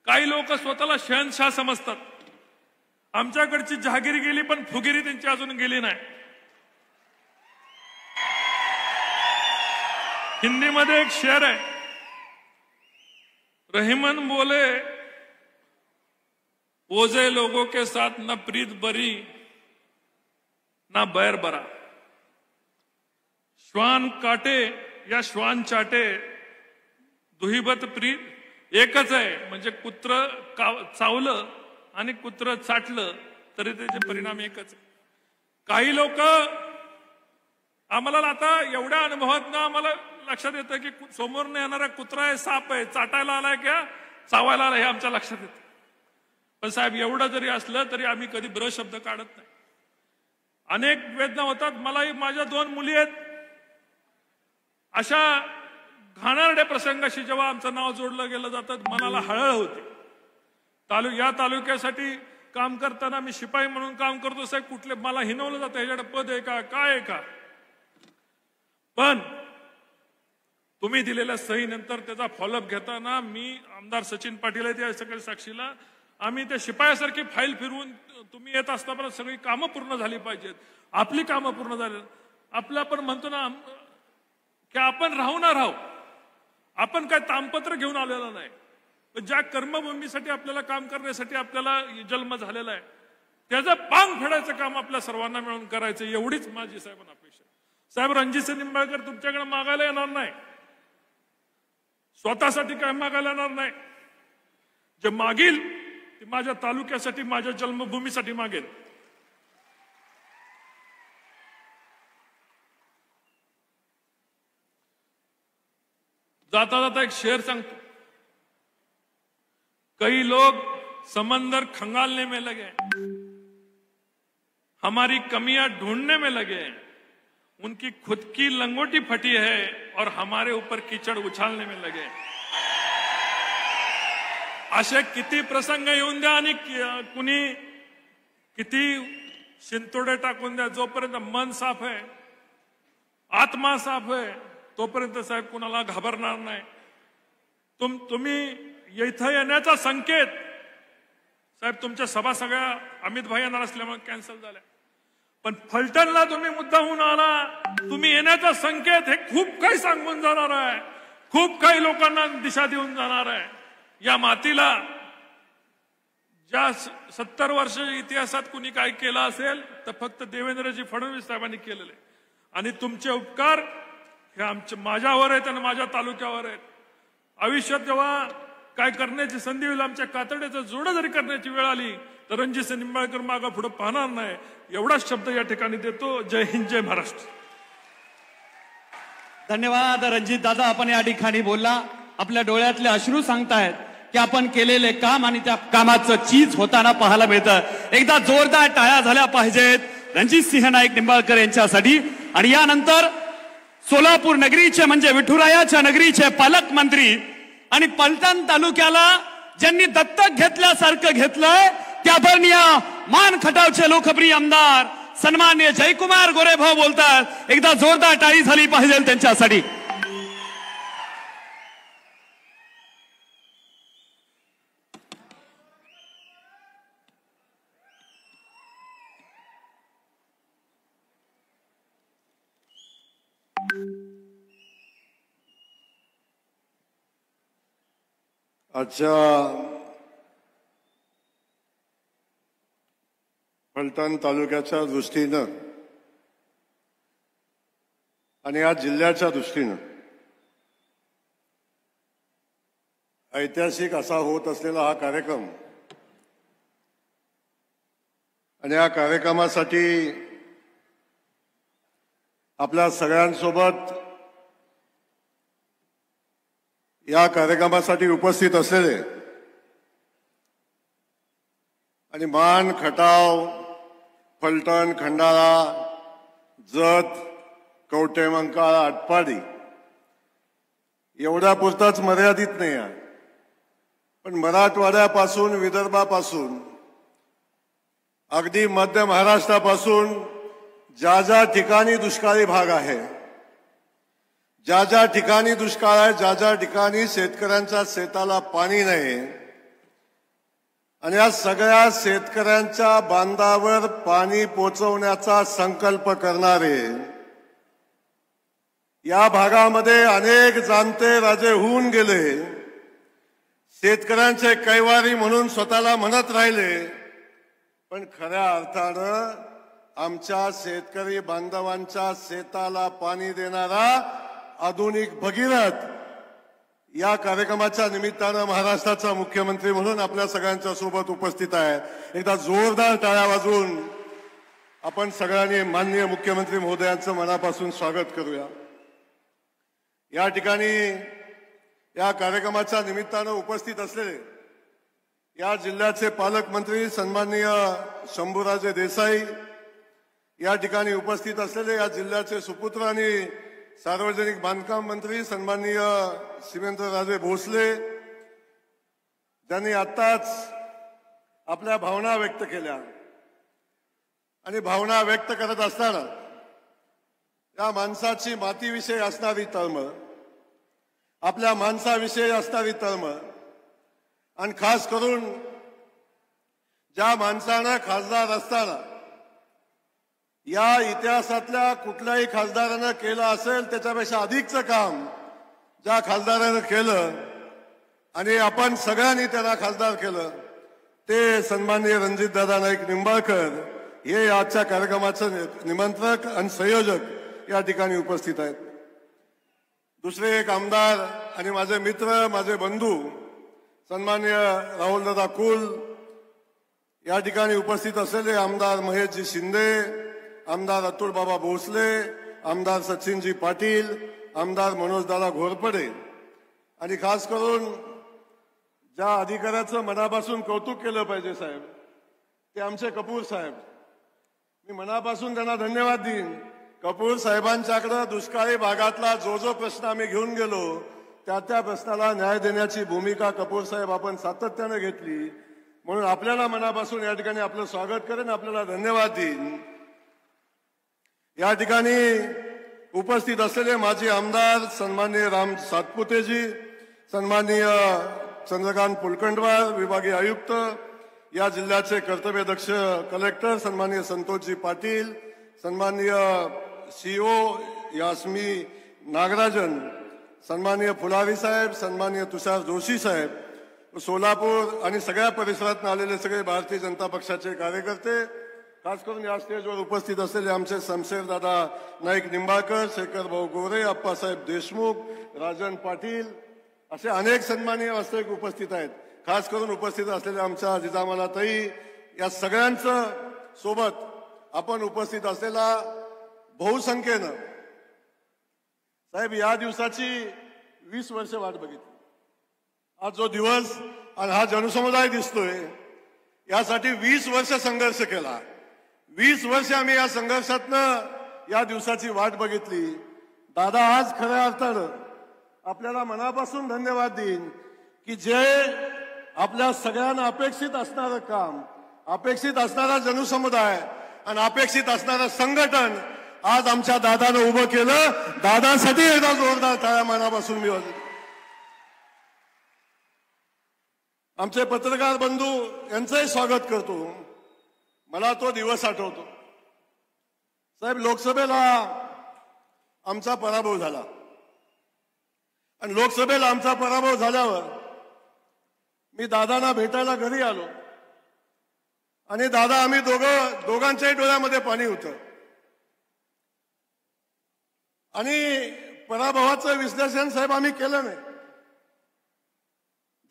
काही लोक स्वतःला शहनशाह समजतात. आमच्याकडची जहागिरी गेली पण फुगिरी त्यांची अजून गेली नाही. हिंदीमध्ये एक शेर आहे, रहीमन बोले ओझे लोगों के साथ न प्रीत बरी ना बैर बरा. श्वान काटे या श्वान चाटे दुहिबत प्रीत एकच आहे. म्हणजे कुत्र चावलं आणि कुत्र चाटलं तरी त्याचे परिणाम एकच आहे. काही लोक आम्हाला आता एवढ्या अनुभवात आम्हाला लक्षात येतं की समोरनं येणारा कुत्रा आहे, साप आहे, चाटायला आलाय किंवा चावायला आलाय हे आमच्या लक्षात येतं. पण साहेब एवढं जरी असलं तरी आम्ही कधी ब्र शब्द काढत नाही. अनेक वेदना होतात. मलाही माझ्या 2 मुली आहेत. अशा घाणेरड्या प्रसंगाशी जेव्हा आमचं नाव जोडलं गेलं जातं मनाला हळहळ होते. या तालुक्यासाठी काम करताना मी शिपाई म्हणून काम करतो साहेब. कुठले मला हिनवलं जातं ह्याच्याकडे पद आहे का, काय आहे का, पण तुम्ही दिलेल्या सही नंतर त्याचा फॉलोअप घेताना मी आमदार सचिन पाटील आहे त्या सगळ्या साक्षीला, आम्ही त्या शिपायासारखी फाईल फिरवून तुम्ही येत असताना सगळी कामं पूर्ण झाली पाहिजेत. आपली कामं पूर्ण झाली. आपलं आपण म्हणतो ना की आपण राहू ना राहू, आपण काय तामपत्र घेऊन आलेलं नाही. ज्या कर्मभूमीसाठी आपल्याला काम करण्यासाठी आपल्याला जन्म झालेला आहे त्याचं पांग फेडायचं काम आपल्या सर्वांना मिळून करायचं, एवढीच माझी साहेबांना अपेक्षा. साहेब रणजितसिंह निंबाळकर तुमच्याकडे मागायला येणार नाही, स्वतःसाठी काय मागायला येणार नाही. जे मागील ते माझ्या तालुक्यासाठी, माझ्या जन्मभूमीसाठी मागेल. जाता जाता एक शेर सांगतो. कई लोग समंदर खंगालने में लगे, हमारी कमियां ढूंढने में लगे, उनकी खुद की लंगोटी फटी है और हमारे ऊपर कीचड़ उछालने में लगे. असे किती प्रसंग येऊन द्या आणि कुणी किती शिंतोडे टाकून द्या, जोपर्यंत मन साफ आहे, आत्मा साफ आहे, तोपर्यंत साहेब कुणाला घाबरणार नाही. तुम्ही इथं येण्याचा संकेत साहेब, तुमच्या सभा सगळ्या अमित भाई येणार असल्यामुळे कॅन्सल झाल्या, पण फलटणला तुम्ही मुद्दाहून आला, तुम्ही येण्याचा संकेत हे खूप काही सांगून जाणार आहे, खूप काही लोकांना दिशा देऊन जाणार आहे. या मातीला ज्या 70 वर्ष इतिहासात कुणी काय केलं असेल तर फक्त देवेंद्रजी फडणवीस साहेबांनी केलेले, आणि तुमचे उपकार हे माझ्यावर आहेत आणि माझ्या तालुक्यावर आहेत. आयुष्यात जेव्हा काय करण्याची संधी होईल, आमच्या कातड्याचं जोडं जरी करण्याची वेळ आली तर रणजितसिंह निंबाळकर मागं पुढे पाहणार नाही, एवढाच शब्द या ठिकाणी देतो. जय हिंद, जय महाराष्ट्र. धन्यवाद रणजित दादा, आपण या ठिकाणी बोलला. आपल्या डोळ्यातले अश्रू सांगतायत की आपण केलेले काम आणि त्या कामाचं चीज होताना पाहायला मिळतं. एकदा जोरदार टाळ्या झाल्या पाहिजेत रणजितसिंह नाईक निंबाळकर यांच्यासाठी. आणि यानंतर सोलापूर नगरीचे म्हणजे विठुरायाच्या नगरीचे पालकमंत्री आणि पलटण तालुक्याला ज्यांनी दत्तक घेतल्यासारखं घेतलंय त्या बर्निया मान खटावचे लोकप्रिय आमदार सन्मान्य जयकुमार गोरे भाऊ बोलतात. एकदा जोरदार टाळी झाली पाहिजे त्यांच्यासाठी. आजच्या फलटण तालुक्याच्या दृष्टीनं आणि या जिल्ह्याच्या दृष्टीनं ऐतिहासिक असा होत असलेला हा कार्यक्रम आणि या कार्यक्रमासाठी आपल्या सगळ्यांसोबत या कार्यक्रमासाठी उपस्थित असलेले आणि मान, खटाव, फलटण, खंडाळा, जत, कवठेमंकाळ, आटपाडी एवढ्यापुरताच मर्यादित नाही आहे, पण मराठवाड्यापासून, विदर्भापासून अगदी मध्य महाराष्ट्रापासून ज्या ज्या ठिकाणी दुष्काळी भाग आहे, ज्या ज्या ठिकाणी दुष्काळ आहे, ज्या ज्या ठिकाणी शेतकऱ्यांच्या शेताला पाणी नाही आणि या सगळ्या शेतकऱ्यांच्या बांधावर पाणी पोचवण्याचा संकल्प करणारे या भागामध्ये अनेक जाणते राजे होऊन गेले. शेतकऱ्यांचे कैवारी म्हणून स्वतःला म्हणत राहिले, पण खऱ्या अर्थानं आमच्या शेतकरी बांधवांच्या शेताला पाणी देणारा आधुनिक भगीरथ या कार्यक्रमाच्या निमित्तानं महाराष्ट्राचा मुख्यमंत्री म्हणून आपल्या सगळ्यांच्या सोबत उपस्थित आहे. एकदा जोरदार टाळ्या वाजवून आपण सगळ्यांनी माननीय मुख्यमंत्री महोदयांचं मनापासून स्वागत करूया. या ठिकाणी या कार्यक्रमाच्या निमित्तानं उपस्थित असलेले या जिल्ह्याचे पालकमंत्री सन्माननीय शंभूराजे देसाई, या ठिकाणी उपस्थित असलेले या जिल्ह्याचे सुपुत्र आणि सार्वजनिक बांधकाम मंत्री सन्माननीय श्रीमंतराजे भोसले, ज्यांनी आत्ताच आपल्या भावना व्यक्त केल्या आणि भावना व्यक्त करत असताना या माणसाची मातीविषयी असणारी तळमळ, आपल्या माणसाविषयी असणारी तळमळ आणि खास करून ज्या माणसानं खासदार असताना या इतिहासातल्या कुठल्याही खासदारानं केलं असेल त्याच्यापेक्षा अधिकचं काम ज्या खासदारानं केलं आणि आपण सगळ्यांनी त्यांना खासदार केलं ते सन्माननीय रणजितदादा नाईक निंबाळकर हे आजच्या कार्यक्रमाचे निमंत्रक आणि संयोजक या ठिकाणी उपस्थित आहेत. दुसरे एक आमदार आणि माझे मित्र, माझे बंधू सन्माननीय राहुलदादा कुल, या ठिकाणी उपस्थित असलेले आमदार महेशजी शिंदे, आमदार अतुल बाबा भोसले, आमदार सचिनजी पाटील, आमदार मनोजदादा घोरपडे आणि खास करून ज्या अधिकाऱ्याचं मनापासून कौतुक केलं पाहिजे साहेब ते आमचे कपूर साहेब. मी मनापासून त्यांना धन्यवाद देईन. कपूर साहेबांच्याकडे दुष्काळी भागातला जो जो प्रश्न आम्ही घेऊन गेलो त्या त्या प्रश्नाला न्याय देण्याची भूमिका कपूर साहेब आपण सातत्याने घेतली, म्हणून आपल्याला मनापासून या ठिकाणी आपलं स्वागत करेन, आपल्याला धन्यवाद देईन. या ठिकाणी उपस्थित असलेले माजी आमदार सन्माननीय राम सातपुतेजी, सन्माननीय चंद्रकांत पुलकंडवार विभागीय आयुक्त, या जिल्ह्याचे कर्तव्यदक्ष कलेक्टर सन्माननीय संतोषजी पाटील, सन्माननीय सीओ यास्मी नागराजन, सन्माननीय फुलारी साहेब, सन्माननीय तुषार जोशी साहेब, सोलापूर आणि सगळ्या परिसरातून आलेले सगळे भारतीय जनता पक्षाचे कार्यकर्ते, खास करून या स्टेजवर उपस्थित असलेले आमचे शमशेरदादा नाईक निंबाळकर, शेखर भाऊ गोरे, अप्पासाहेब देशमुख, राजन पाटील असे अनेक सन्माननीय वास्तविक उपस्थित आहेत. खास करून उपस्थित असलेल्या आमच्या जिजामालाताई, या सगळ्यांचं सोबत आपण उपस्थित असलेला बहुसंख्येनं साहेब या दिवसाची 20 वर्ष वाट बघितली. आज जो दिवस आणि हा जनसमुदाय दिसतोय यासाठी 20 वर्ष संघर्ष केला. 20 वर्ष आम्ही या संघर्षातनं या दिवसाची वाट बघितली. दादा आज खऱ्या अर्थानं आपल्याला मनापासून धन्यवाद देईन की जे आपल्या सगळ्यांना अपेक्षित असणारं काम, अपेक्षित असणारा जनसमुदाय आणि अपेक्षित असणारं संघटन आज आमच्या दादानं उभं केलं. दादांसाठी एकदा जोरदार टाळ्या मनापासून मी वाजवतो. आमचे पत्रकार बंधू यांचंही स्वागत करतो. मला तो दिवस आठवतो. साहेब, लोकसभेला आमचा पराभव झाला आणि लोकसभेला आमचा पराभव झाल्यावर मी दादांना भेटायला घरी आलो आणि दादा आम्ही दोघांच्याही डोळ्यामध्ये पाणी होतं आणि पराभवाचं विश्लेषण साहेब आम्ही केलं नाही.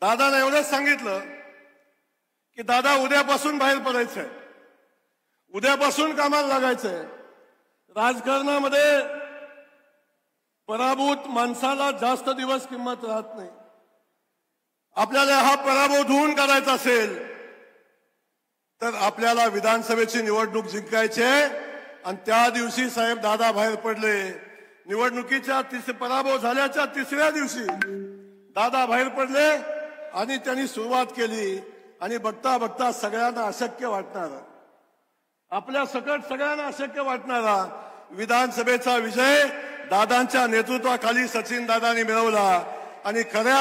दादाने एवढंच सांगितलं की दादा उद्यापासून बाहेर पडायचंय, उद्यापासून कामाला लागायचंय. राजकारणामध्ये पराभूत माणसाला जास्त दिवस किंमत राहत नाही. आपल्याला हा पराभव धुवून काढायचा असेल तर आपल्याला विधानसभेची निवडणूक जिंकायची आहे. आणि त्या दिवशी साहेब दादा बाहेर पडले. निवडणुकीच्या पराभव झाल्याच्या तिसऱ्या दिवशी दादा बाहेर पडले आणि त्यांनी सुरुवात केली. आणि बघता बघता सगळ्यांना अशक्य वाटणारा, आपल्या सकट सगळ्यांना अशक्य वाटणारा विधानसभेचा विजय दादांच्या नेतृत्वाखाली सचिन दादांनी मिळवला. आणि खऱ्या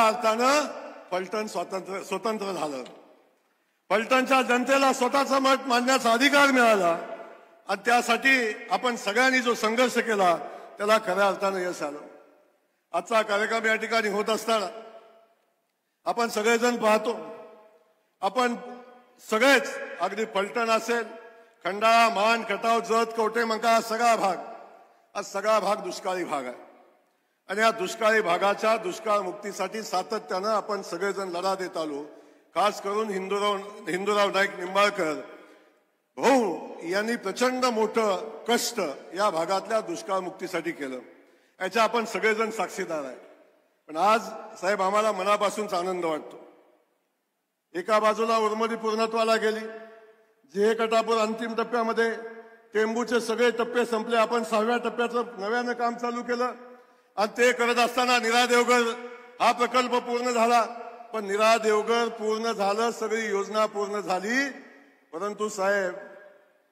अर्थानं फलटण स्वतंत्र झालं. फलटणच्या जनतेला स्वतःचं मत मांडण्याचा अधिकार मिळाला आणि त्यासाठी आपण सगळ्यांनी जो संघर्ष केला त्याला खऱ्या अर्थानं यश आलं. आजचा कार्यक्रम या ठिकाणी होत असताना आपण सगळेजण पाहतो, आपण सगळेच अगदी फलटण असेल, खंडाळा, मान, खटाव, जत, कवठे मंका, सगळा भाग दुष्काळी भाग आहे. आणि या दुष्काळी भागाच्या दुष्काळ मुक्तीसाठी सातत्यानं आपण सगळेजण लढा देत आलो. खास करून हिंदूराव नाईक निंबाळकर भाऊ यांनी प्रचंड मोठं कष्ट या भागातल्या दुष्काळ मुक्तीसाठी केलं. याच्या आपण सगळेजण साक्षीदार आहे. पण आज साहेब आम्हाला मनापासूनच आनंद वाटतो. एका बाजूला उर्मडी पूर्णत्वाला गेली, जे कटापूर अंतिम टप्प्यामध्ये, टेंबूचे सगळे टप्पे संपले, आपण 6व्या टप्प्याचं नव्यानं काम चालू केलं. आणि ते करत असताना नीरा देवघर हा प्रकल्प पूर्ण झाला. पण नीरा देवघर पूर्ण झालं, सगळी योजना पूर्ण झाली, परंतु साहेब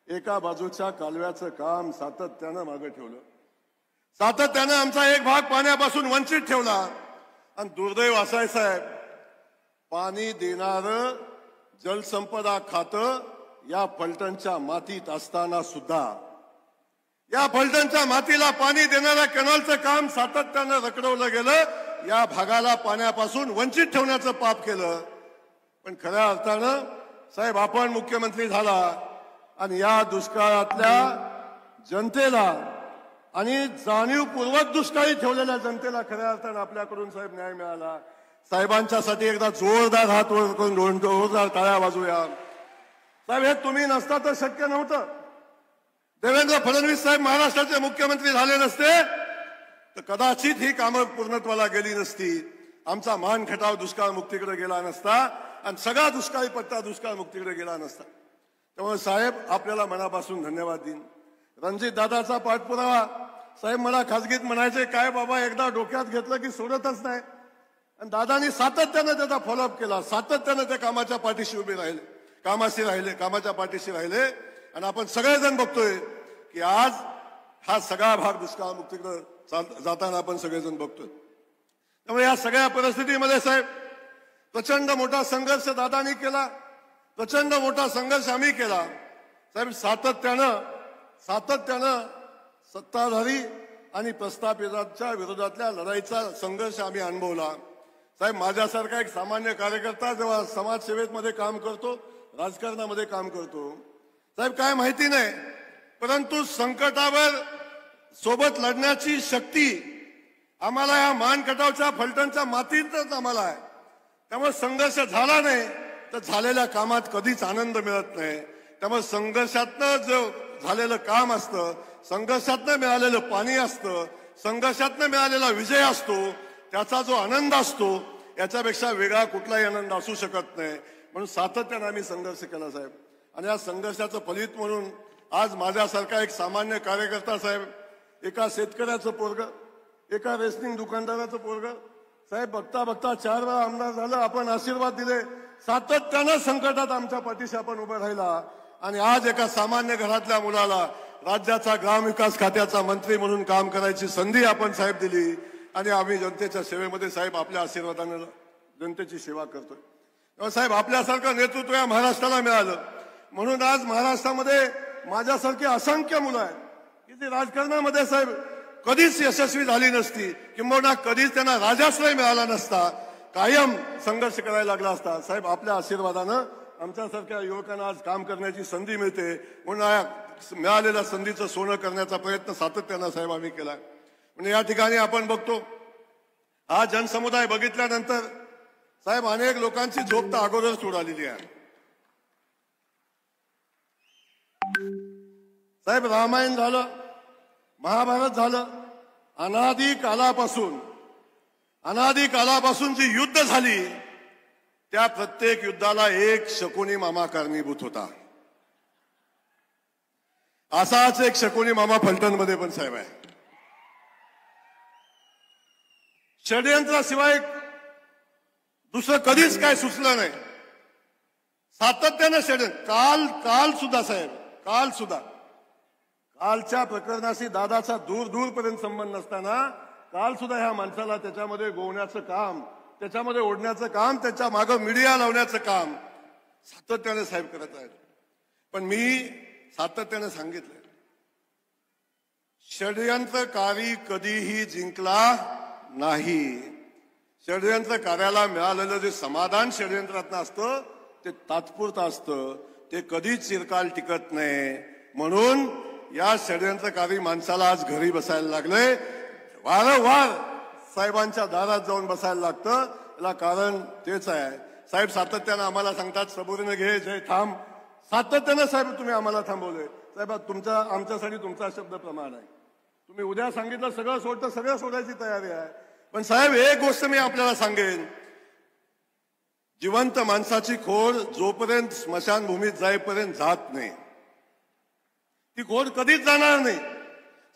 एका बाजूच्या कालव्याचं काम सातत्यानं मागे ठेवलं. सातत्यानं आमचा एक भाग पाण्यापासून वंचित ठेवला. आणि दुर्दैव असाय साहेब, पाणी देणारं जलसंपदा खातं या फलटणच्या मातीत असताना सुद्धा या फलटणच्या मातीला पाणी देणाऱ्या कॅनॉलचं काम सातत्यानं रखडवलं गेलं. या भागाला पाण्यापासून वंचित ठेवण्याचं पाप केलं. पण खऱ्या अर्थानं साहेब आपण मुख्यमंत्री झाला आणि या दुष्काळातल्या जनतेला आणि जाणीवपूर्वक दुष्काळी ठेवलेल्या जनतेला खऱ्या अर्थानं आपल्याकडून साहेब न्याय मिळाला. साहेबांच्यासाठी एकदा जोरदार हात वर करून जोरदार टाळ्या वाजवूया. साहेब हे तुम्ही नसता तर शक्य नव्हतं. देवेंद्र फडणवीस साहेब महाराष्ट्राचे मुख्यमंत्री झाले नसते तर कदाचित ही कामं पूर्णत्वाला गेली नसती. आमचा मान खटाव दुष्काळ मुक्तीकडे गेला नसता आणि सगळा दुष्काळी पट्टा दुष्काळ मुक्तीकडे गेला नसता. त्यामुळे साहेब आपल्याला मनापासून धन्यवाद देईन. रणजित दादाचा पाठपुरावा साहेब मला खासगीत म्हणायचे, काय बाबा एकदा डोक्यात घेतलं की सोडतच नाही. आणि दादांनी सातत्यानं त्याचा फॉलोअप केला, सातत्यानं त्या कामाच्या पाठीशी उभे राहिले, कामाच्या पाठीशी राहिले. आणि आपण सगळेजण बघतोय की आज हा सगळा भाग दुष्काळ मुक्तीकडे जाताना आपण सगळेजण बघतोय. त्यामुळे या सगळ्या परिस्थितीमध्ये साहेब प्रचंड मोठा संघर्ष दादांनी केला, प्रचंड मोठा संघर्ष आम्ही केला. साहेब सातत्यानं सत्ताधारी आणि प्रस्थापितांच्या विरोधातल्या लढाईचा संघर्ष आम्ही अनुभवला. साहेब माझ्यासारखा एक सामान्य कार्यकर्ता जेव्हा समाजसेवेमध्ये काम करतो, राजकारणामध्ये काम करतो, साहेब काय माहिती नाही, परंतु संकटावर सोबत लढण्याची शक्ती आम्हाला या मानखटावच्या फलटणच्या मातीतच आम्हाला आहे. त्यामुळे संघर्ष झाला नाही तर झालेल्या कामात कधीच आनंद मिळत नाही. त्यामुळे संघर्षातनं जो झालेलं काम असतं, संघर्षातनं मिळालेलं पाणी असतं, संघर्षातनं मिळालेला विजय असतो, त्याचा जो आनंद असतो याच्यापेक्षा वेगळा कुठलाही आनंद असू शकत नाही. म्हणून सातत्यानं आम्ही संघर्ष केला साहेब. आणि या संघर्षाचं फलित म्हणून आज माझ्यासारखा एक सामान्य कार्यकर्ता साहेब, एका शेतकऱ्याचं पोरग, एका रेशनिंग दुकानदाराचं पोरग साहेब बघता बघता 4 वेळा आमदार झालं. आपण आशीर्वाद दिले, सातत्यानं संकटात आमच्या पाठीशी आपण उभं राहिला आणि आज एका सामान्य घरातल्या मुलाला राज्याचा ग्रामविकास खात्याचा मंत्री म्हणून काम करायची संधी आपण साहेब दिली आणि आम्ही जनतेच्या सेवेमध्ये साहेब आपल्या आशीर्वादानं जनतेची सेवा करतोय. तेव्हा साहेब आपल्यासारखं नेतृत्व या महाराष्ट्राला मिळालं म्हणून आज महाराष्ट्रामध्ये माझ्यासारखी असंख्य मुलं आहेत की ती राजकारणामध्ये साहेब कधीच यशस्वी झाली नसती किंबहुना कधीच त्यांना राजाश्रय मिळाला नसता, कायम संघर्ष करायला लागला असता. साहेब आपल्या आशीर्वादानं आमच्यासारख्या युवकांना आज काम करण्याची संधी मिळते म्हणून मिळालेल्या संधीचं सोनं करण्याचा प्रयत्न सातत्यानं साहेब आम्ही केला. म्हणजे या ठिकाणी आपण बघतो हा जनसमुदाय बघितल्यानंतर साहेब अनेक लोकांची झोप तर अगोदरच उडालेली आहे. साहेब रामायण झालं, महाभारत झालं, अनादी कालापासून जी युद्ध झाली त्या प्रत्येक युद्धाला एक शकुनी मामा कारणीभूत होता. असाच एक शकुनी मामा फलटणमध्ये पण साहेब आहे. षडयंत्राशिवाय दुसरं कधीच काय सुचलं नाही. सातत्यानं षडयंत्र काल सुद्धा कालच्या प्रकरणाशी दादाचा दूरपर्यंत संबंध नसताना काल सुद्धा ह्या माणसाला त्याच्यामध्ये गोवण्याचं काम, त्याच्यामध्ये ओढण्याचं काम, त्याच्या मागं मीडिया लावण्याचं काम सातत्याने साहेब करत आहेत. पण मी सातत्याने सांगितलं षडयंत्रकारी कधीही जिंकला नाही. षडयंत्रकार्याला मिळालेलं जे समाधान षडयंत्रातनं असतं ते तात्पुरतं असतं, ते कधीच चिरकाल टिकत नाही. म्हणून या षडयंत्रकारी माणसाला आज घरी बसायला लागलंय, वारंवार साहेबांच्या दारात जाऊन बसायला लागतं. याला कारण तेच आहे. साहेब सातत्यानं आम्हाला सांगतात सबुरीनं घे जय थांब. सातत्यानं साहेब तुम्ही आम्हाला थांबवलंय. साहेब आमच्यासाठी तुमचा शब्द प्रमाण आहे. तुम्ही उद्या सांगितलं सगळं सोडतं, सगळं सोडायची तयारी आहे. पण साहेब एक गोष्ट मी आपल्याला सांगेन, जिवंत माणसाची खोड जोपर्यंत स्मशानभूमीत जाईपर्यंत जात नाही, ती खोड कधीच जाणार नाही,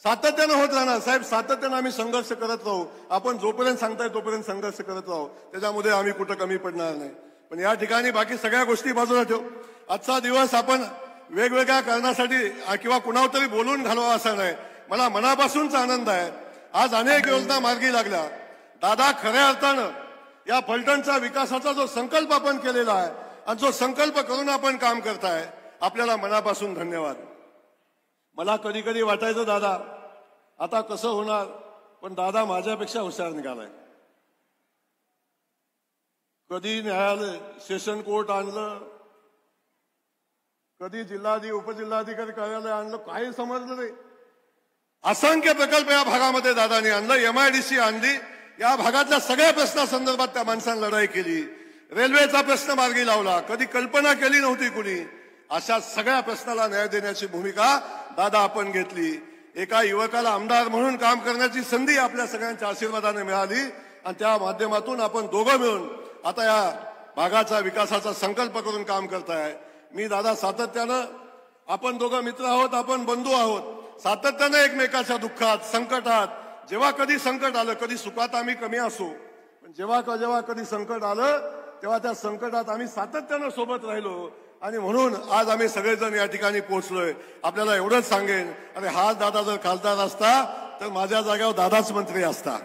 सातत्यानं होत राहणार. साहेब सातत्यानं आम्ही संघर्ष करत राहू. आपण जोपर्यंत सांगताय तोपर्यंत संघर्ष करत राहू, त्याच्यामध्ये आम्ही कुठं कमी पडणार नाही. पण या ठिकाणी बाकी सगळ्या गोष्टी बाजूला ठेवू. आजचा दिवस आपण वेगवेगळ्या कारणासाठी किंवा कुणावर तरी बोलून घालवा असा नाही. मला मनापासूनचा आनंद आहे. आज अनेक योजना मार्गी लागल्या. दादा खऱ्या अर्थानं या फलटणच्या विकासाचा जो संकल्प आपण केलेला आहे आणि जो संकल्प करून आपण काम करताय, आपल्याला मनापासून धन्यवाद. मला कधी कधी वाटायचं दादा आता कसं होणार, पण दादा माझ्यापेक्षा हुशार निघालाय. कधी न्यायालय सेशन कोर्ट आणलं, कधी उपजिल्हाधिकारी कार्यालय आणलं, काही समजलं नाही. असंख्य प्रकल्प या भागामध्ये दादानी आणलं, MIDC आणली. या भागातल्या सगळ्या प्रश्नासंदर्भात त्या माणसानं लढाई केली. रेल्वेचा प्रश्न मार्गी लावला, कधी कल्पना केली नव्हती कुणी. अशा सगळ्या प्रश्नाला न्याय देण्याची भूमिका दादा आपण घेतली. एका युवकाला आमदार म्हणून काम करण्याची संधी आपल्या सगळ्यांच्या आशीर्वादाने मिळाली आणि त्या माध्यमातून आपण दोघं मिळून आता या भागाचा विकासाचा संकल्प करून काम करताय. मी दादा सातत्यानं, आपण दोघं मित्र आहोत, आपण बंधू आहोत, सातत्यानं एकमेकाच्या दुःखात संकटात, जेव्हा कधी संकट आलं, कधी सुखात आम्ही कमी असू, पण जेव्हा कधी संकट आलं तेव्हा त्या संकटात आम्ही सातत्यानं सोबत राहिलो आणि म्हणून आज आम्ही सगळेजण या ठिकाणी पोहोचलोय. आपल्याला एवढंच सांगेन, अरे हा दादा जर खासदार असता तर माझ्या जागेवर दादाच मंत्री असता.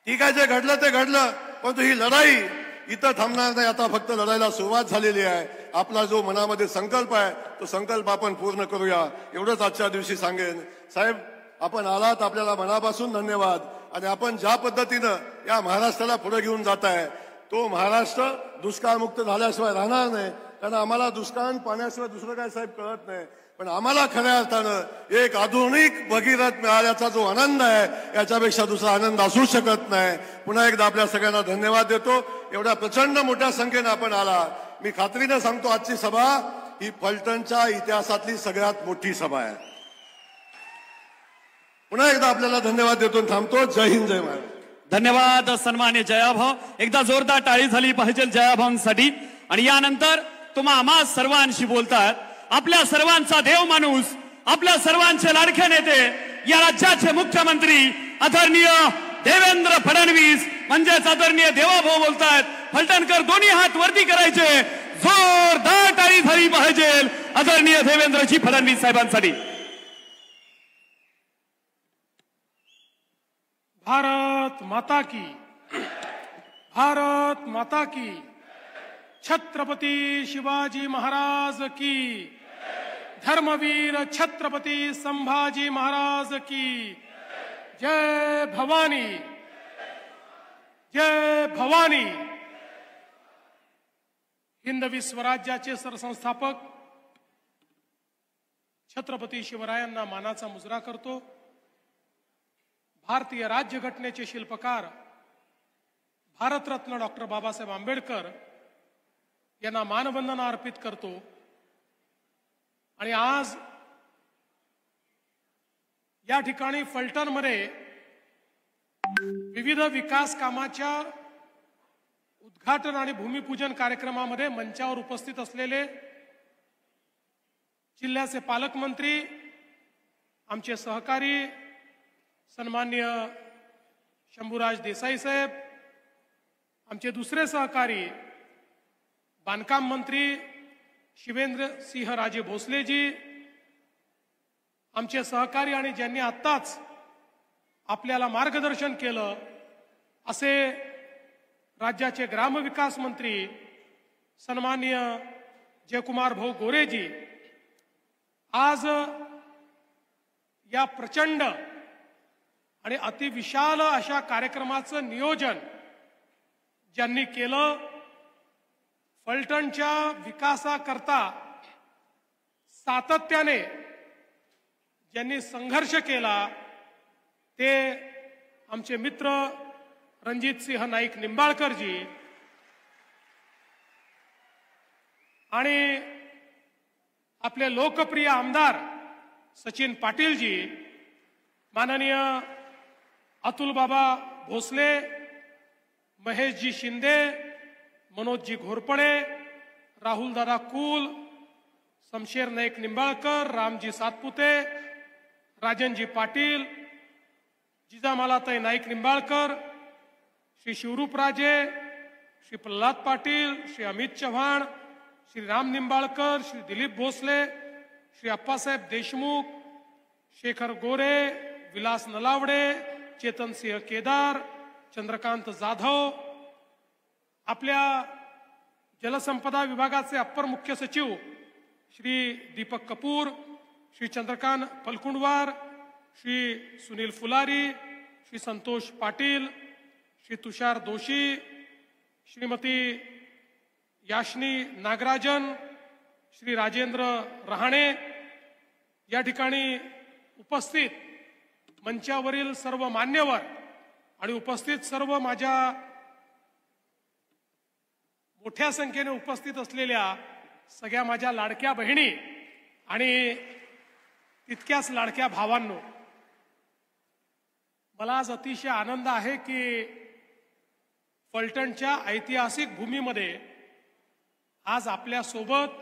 ठीक आहे, जे घडलं ते घडलं, परंतु ही लढाई इथं थांबणार नाही. आता फक्त लढाईला सुरुवात झालेली आहे. आपला जो मनामध्ये संकल्प आहे तो संकल्प आपण पूर्ण करूया, एवढंच आजच्या दिवशी सांगेन. साहेब आपण आलात, आपल्याला मनापासून धन्यवाद. आणि आपण ज्या पद्धतीनं या महाराष्ट्राला पुढे घेऊन जाताय तो महाराष्ट्र दुष्काळमुक्त झाल्याशिवाय राहणार नाही. कारण आम्हाला दुष्काळ पाण्याशिवाय दुसरं काय साहेब कळत नाही. पण आम्हाला खऱ्या अर्थानं एक आधुनिक भगीरथ मिळाल्याचा जो आनंद आहे याच्यापेक्षा दुसरा आनंद असू शकत नाही. पुन्हा एकदा आपल्या सगळ्यांना धन्यवाद देतो. एवढ्या प्रचंड मोठ्या संख्येनं आपण आला. मी खात्रीनं सांगतो आजची सभा ही फलटणच्या इतिहासातली सगळ्यात मोठी सभा आहे. पुन्हा एकदा आपल्याला धन्यवाद देतो, थांबतो. जय हिंद, जय महाराज. धन्यवाद सन्मान्य जयाभाऊ. एकदा जोरदार टाळी झाली पाहिजे जयाभाऊंसाठी. आणि यानंतर तुम्हा आम्हा सर्वांशी बोलतात आपल्या सर्वांचा देव माणूस, आपल्या सर्वांचे लाडके नेते, या राज्याचे मुख्यमंत्री आदरणीय देवेंद्र फडणवीस म्हणजेच आदरणीय देवाभाऊ बोलतायत. फलटणकर दोन्ही हात वरती करायचे, जोरदार टाळी झाली पाहिजे आदरणीय देवेंद्रजी फडणवीस साहेबांसाठी. भारत माता की, भारत माता की, छत्रपती शिवाजी महाराज की, धर्मवीर छत्रपती संभाजी महाराज की, जय भवानी, जय भवानी. हिंदवी स्वराज्याचे सरसंस्थापक छत्रपती शिवरायांना मानाचा मुजरा करतो. भारतीय राज्यघटनेचे शिल्पकार भारतरत्न डॉक्टर बाबासाहेब आंबेडकर यांना मानवंदना अर्पित करतो. आणि आज या ठिकाणी फलटणमध्ये विविध विकास कामाच्या उद्घाटन आणि भूमिपूजन कार्यक्रमामध्ये मंचावर उपस्थित असलेले जिल्ह्याचे पालकमंत्री, आमचे सहकारी सन्माननीय शंभूराज देसाई साहेब, आमचे दुसरे सहकारी बांधकाम मंत्री शिवेंद्र सिंह राजे भोसलेजी, आमचे सहकारी आणि ज्यांनी आत्ताच आपल्याला मार्गदर्शन केलं असे राज्याचे ग्रामविकास मंत्री सन्माननीय जयकुमार भाऊ गोरेजी, आज या प्रचंड आणि अतिविशाल अशा कार्यक्रमाचं नियोजन ज्यांनी केलं, फलटणच्या विकासाकरता सातत्याने ज्यांनी संघर्ष केला ते आमचे मित्र रणजित सिंह नाईक निंबाळकरजी आणि आपले लोकप्रिय आमदार सचिन पाटीलजी, माननीय अतुल बाबा भोसले, महेशजी शिंदे, मनोजजी घोरपडे, राहुलदादा कुल, शमशेर नाईक निंबाळकर, रामजी सातपुते, राजनजी पाटील, जिजामालाताई नाईक निंबाळकर, श्री शिवरूपराजे, श्री प्रल्हाद पाटील, श्री अमित चव्हाण, श्री राम निंबाळकर, श्री दिलीप भोसले, श्री अप्पासाहेब देशमुख, शेखर गोरे, विलास नलावडे, चेतनसिंह केदार, चंद्रकांत जाधव, आपल्या जलसंपदा विभागाचे अप्पर मुख्य सचिव श्री दीपक कपूर, श्री चंद्रकांत फलकुंडवार, श्री सुनील फुलारी, श्री संतोष पाटील, श्री तुषार दोशी, श्रीमती याशनी नागराजन, श्री राजेंद्र रहाणे, या ठिकाणी उपस्थित मंचावरील सर्व मान्यवर आणि उपस्थित सर्व माझ्या मोठ्या संख्येने उपस्थित असलेल्या सगळ्या माझ्या लाडक्या बहिणी आणि तितक्याच लाडक्या भावांनो, मला आज अतिशय आनंद आहे की फलटणच्या ऐतिहासिक भूमीमध्ये आज आपल्या सोबत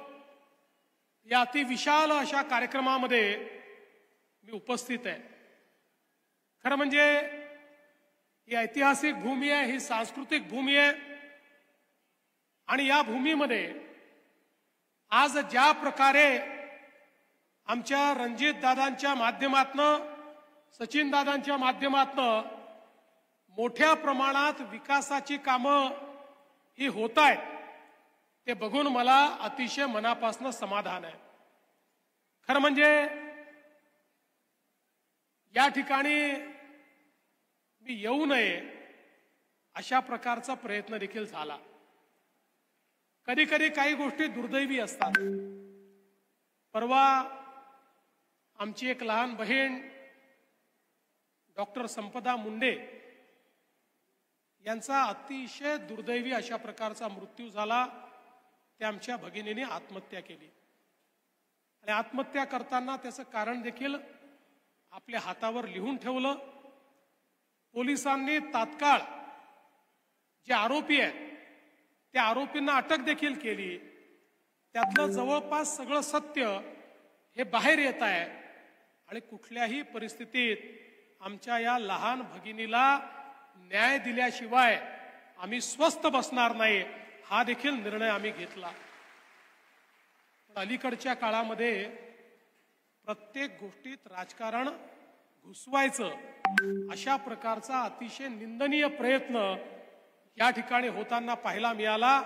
या अतिविशाल अशा कार्यक्रमामध्ये मी उपस्थित आहे. खरं म्हणजे ही ऐतिहासिक भूमी आहे, ही सांस्कृतिक भूमी आहे आणि या भूमीमध्ये आज ज्या प्रकारे आमच्या रणजित दादांच्या माध्यमातनं, सचिन दादांच्या माध्यमातनं मोठ्या प्रमाणात विकासाची कामं ही होत आहेत, ते बघून मला अतिशय मनापासून समाधान आहे. खरं म्हणजे या ठिकाणी मी येऊ नये अशा प्रकारचा प्रयत्न देखील झाला. कधी कधी काही गोष्टी दुर्दैवी असतात. परवा आमची एक लहान बहीण डॉक्टर संपदा मुंडे यांचा अतिशय दुर्दैवी अशा प्रकारचा मृत्यू झाला. त्या आमच्या भगिनीने आत्महत्या केली आणि आत्महत्या करताना त्याचं कारण देखील आपल्या हातावर लिहून ठेवलं. पोलिसांनी तात्काळ जे आरोपी आहेत त्या आरोपींना अटक देखील केली. त्यातलं जवळपास सगळं सत्य हे बाहेर येत आहे आणि कुठल्याही परिस्थितीत आमच्या या लहान भगिनीला न्याय दिल्याशिवाय आम्ही स्वस्थ बसणार नाही, हा देखील निर्णय आम्ही घेतला. पण अलीकडच्या काळामध्ये प्रत्येक गोष्टीत राजकारण घुसवायचं अशा प्रकारचा अतिशय निंदनीय प्रयत्न या ठिकाणी होताना पाहायला मिळाला.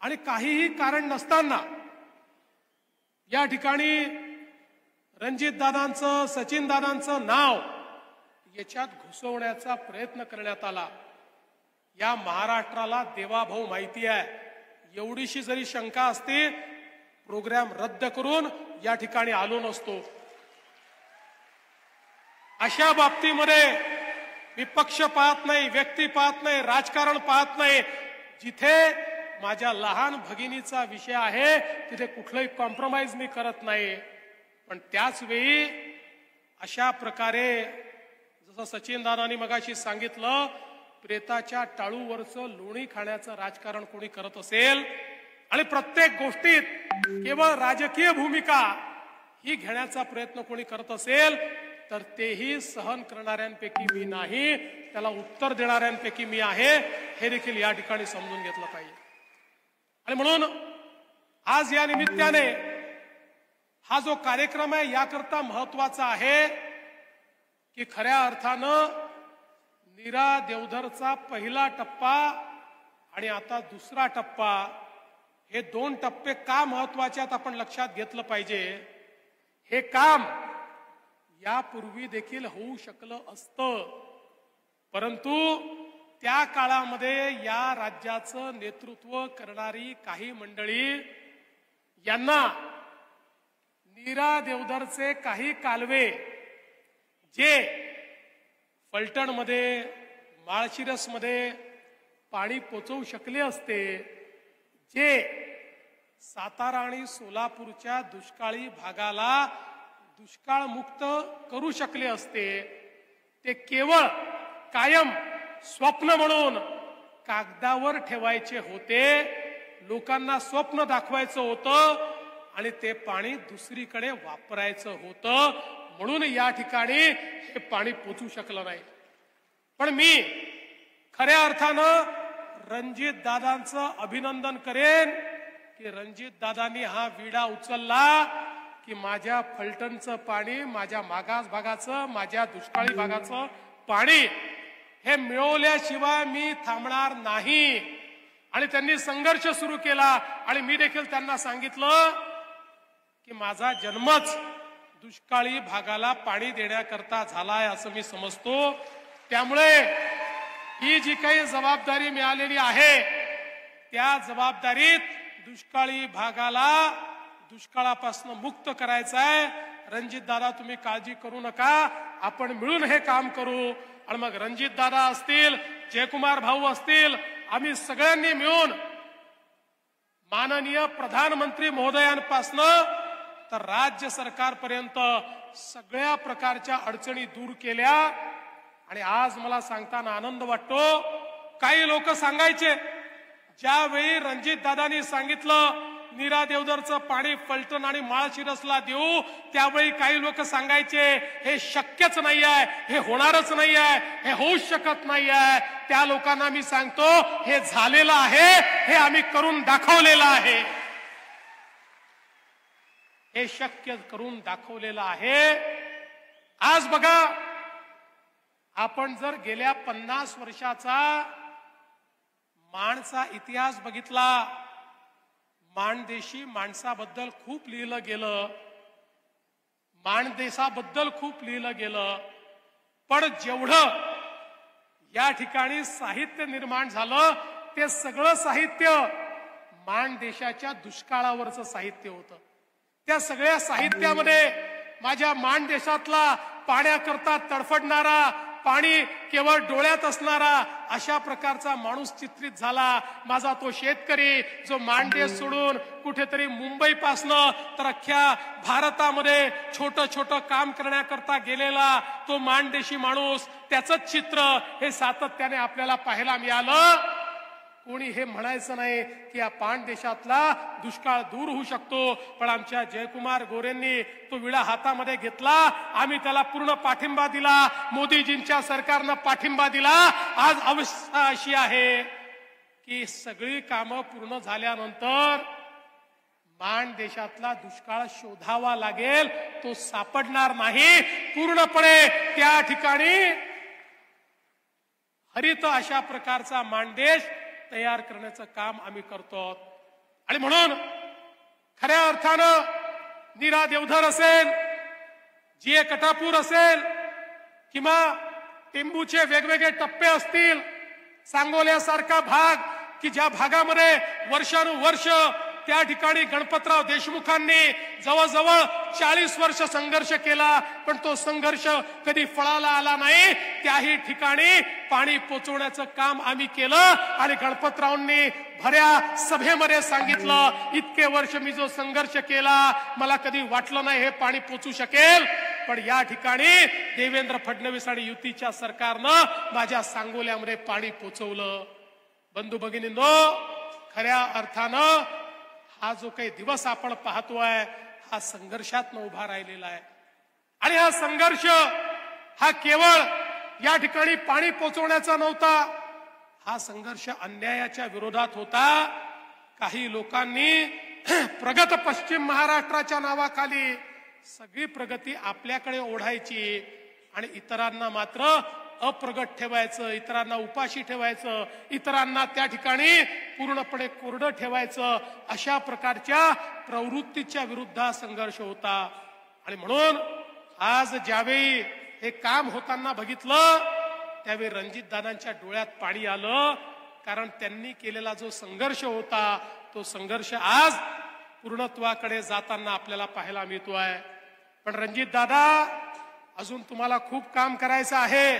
आणि काहीही कारण नसताना या ठिकाणी रणजितदादांचं, सचिनदादांचं नाव याच्यात घुसवण्याचा प्रयत्न करण्यात आला. या महाराष्ट्राला देवाभाऊ माहिती आहे. एवढीशी जरी शंका असते, प्रोग्राम रद्द करून या ठिकाणी आलो नसतो. अशा बाबतीमध्ये मी पक्ष पाहत नाही, व्यक्ती पाहत नाही, राजकारण पाहत नाही. जिथे माझ्या लहान भगिनीचा विषय आहे तिथे कुठलंही कॉम्प्रोमाइज मी करत नाही. पण त्याच वेळी अशा प्रकारे जसं सचिन दादांनी मगाशी सांगितलं, प्रेताच्या टाळूवरचं लोणी खाण्याचं राजकारण कोणी करत असेल आणि प्रत्येक गोष्टीत केवळ राजकीय भूमिका ही घेण्याचा प्रयत्न कोणी करत असेल तर तेही सहन करणाऱ्यांपैकी मी नाही, त्याला उत्तर देणाऱ्यांपैकी मी आहे, हे देखील या ठिकाणी समजून घेतलं पाहिजे. आणि म्हणून आज या निमित्ताने हा जो कार्यक्रम आहे याकरता महत्वाचा आहे की खऱ्या अर्थानं नीरा देवधरचा पहिला टप्पा आणि आता दुसरा टप्पा, हे 2 टप्पे का महत्वाचे आहेत आपण लक्षात घेतलं पाहिजे. हे काम यापूर्वी देखील होऊ शकलं असतं, परंतु त्या काळामध्ये या राज्याचं नेतृत्व करणारी काही मंडळी यांना नीरा देवधरचे काही कालवे जे फलटणमध्ये, माळशिरसमध्ये पाणी पोचवू शकले असते, जे सातारा आणि सोलापूरच्या दुष्काळी भागाला दुष्काळ मुक्त करू शकले असते, ते केवळ कायम स्वप्न म्हणून कागदावर ठेवायचे होते. लोकांना स्वप्न दाखवायचं होतं आणि ते पाणी दुसरीकडे वापरायचं होतं. म्हणून या ठिकाणी हे पाणी पोचू शकलं नाही. पण मी खऱ्या अर्थानं रणजित दादांचं अभिनंदन करेन की रणजित दादांनी हा विडा उचलला की माझ्या फलटणचं पाणी, माझ्या मागास भागाचं, माझ्या दुष्काळी भागाचं पाणी हे मिळवल्याशिवाय मी थांबणार नाही. आणि त्यांनी संघर्ष सुरू केला आणि मी देखील त्यांना सांगितलं की माझा जन्मच दुष्काळी भागाला पाणी देण्याकरता झालाय असं मी समजतो. त्यामुळे ही जी काही जबाबदारी मिळालेली आहे त्या जबाबदारीत दुष्काळी भागाला दुष्काळापासून मुक्त करायचं आहे. रणजित दादा तुम्ही काळजी करू नका, आपण मिळून हे काम करू. आणि मग रणजित दादा असतील, जयकुमार भाऊ असतील, आम्ही सगळ्यांनी मिळून माननीय प्रधानमंत्री महोदयांपासनं तर राज्य सरकारपर्यंत सगळ्या प्रकारच्या अडचणी दूर केल्या. आणि आज मला सांगताना आनंद वाटतो, काही लोक सांगायचे ज्यावेळी रणजित दादांनी सांगितलं नीरा देवधरचं पाणी फलटण आणि माळशिरसला देऊ, त्यावेळी काही लोक सांगायचे हे शक्यच नाही आहे, हे होणारच नाही आहे, हे होऊच शकत नाही आहे. त्या लोकांना मी सांगतो हे झालेलं आहे, हे आम्ही करून दाखवलेलं आहे, हे शक्य करून दाखवलेलं आहे. आज बघा, आपण जर गेल्या 50 वर्षाचा माणचा इतिहास बघितला, माणदेशी माणसाबद्दल खूप लिहिलं गेलं, माणदेशाबद्दल खूप लिहिलं गेलं, पण जेवढं या ठिकाणी साहित्य निर्माण झालं ते सगळं साहित्य माणदेशाच्या दुष्काळावरचं साहित्य होतं. त्या सगळ्या साहित्यामध्ये माझ्या माणदेशातला पाण्याकरता तडफडणारा, पाणी केवळ डोळ्यात असणारा अशा प्रकारचा माणूस चित्रित झाला. माझा तो शेतकरी जो माणदेश सोडून कुठेतरी मुंबईपासनं तर अख्ख्या भारतामध्ये छोटं छोटं काम करण्याकरता गेलेला तो माणदेशी माणूस, त्याचं चित्र हे सातत्याने आपल्याला पाहायला मिळालं. कोणी हे म्हणायचं नाही की या पाण देशातला दुष्काळ दूर होऊ शकतो, पण आमच्या जयकुमार गोरेंनी तो विडा हातामध्ये घेतला, आम्ही त्याला पूर्ण पाठिंबा दिला, मोदीजींच्या सरकारनं पाठिंबा दिला. आज अवस्था अशी आहे की सगळी कामं पूर्ण झाल्यानंतर देशातला दुष्काळ शोधावा लागेल, तो सापडणार नाही. पूर्णपणे त्या ठिकाणी हरित अशा प्रकारचा मानदेश तयार करण्याचं काम आम्ही करतो. आणि म्हणून खऱ्या अर्थानं नीरा देवधर असेल, जीए कटापूर असेल किंवा टेंबूचे वेगवेगळे टप्पे असतील, सांगोल्यासारखा भाग की ज्या भागामध्ये वर्षानुवर्ष त्या ठिकाणी गणपतराव देशमुखांनी जवळजवळ 40 वर्ष संघर्ष केला, पण तो संघर्ष कधी फळाला आला नाही. त्याही ठिकाणी पाणी पोचवण्याचं काम आम्ही केलं आणि गणपतरावांनी भऱ्या सभेमध्ये सांगितलं, इतके वर्ष मी जो संघर्ष केला, मला कधी वाटलं नाही हे पाणी पोचू शकेल, पण या ठिकाणी देवेंद्र फडणवीस आणि युतीच्या सरकारनं माझ्या सांगोल्यामध्ये पाणी पोचवलं. बंधू भगिनींनो, खऱ्या अर्थानं हा जो काही दिवस आपण पाहतोय हा संघर्षातनं उभा राहिलेला आहे. आणि हा संघर्ष हा केवळ या ठिकाणी पाणी पोचवण्याचा नव्हता, हा संघर्ष अन्यायाच्या विरोधात होता. काही लोकांनी प्रगत पश्चिम महाराष्ट्राच्या नावाखाली सगळी प्रगती आपल्याकडे ओढायची आणि इतरांना मात्र अप्रगत ठेवायचं, इतरांना उपाशी ठेवायचं, इतरांना त्या ठिकाणी पूर्णपणे कोरडं ठेवायचं, अशा प्रकारच्या प्रवृत्तीच्या विरुद्ध संघर्ष होता. आणि म्हणून आज ज्यावेळी हे काम होताना बघितलं त्यावेळी रणजितदादांच्या डोळ्यात पाणी आलं, कारण त्यांनी केलेला जो संघर्ष होता तो संघर्ष आज पूर्णत्वाकडे जाताना आपल्याला पाहायला मिळतोय. पण रणजितदादा, अजून तुम्हाला खूप काम करायचं आहे,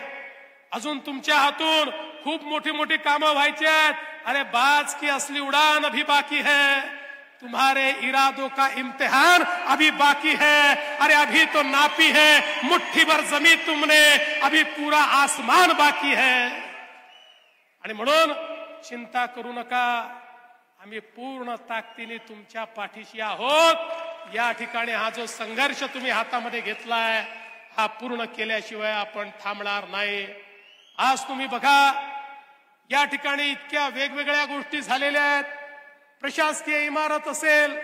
अजून तुमच्या हातून खूप मोठी मोठी कामं व्हायची आहेत. अरे बाज की असली उड़ान अभी बाकी है, तुम्हारे इरादों का इम्तिहान अभी बाकी है. अरे अभी तो नापी है मुट्ठी भर जमीन तुमने, अभी पूरा आसमान बाकी है. आणि म्हणून चिंता करू नका, आम्ही पूर्ण ताकदीने तुमच्या पाठीशी आहोत. या ठिकाणी हा जो संघर्ष तुम्ही हातामध्ये घेतलाय हा पूर्ण केल्याशिवाय आपण थांबणार नाही. आज तुम्ही बघा, या ठिकाणी इतक्या वेगवेगळ्या गोष्टी झालेल्या आहेत. प्रशासकीय इमारत असेल,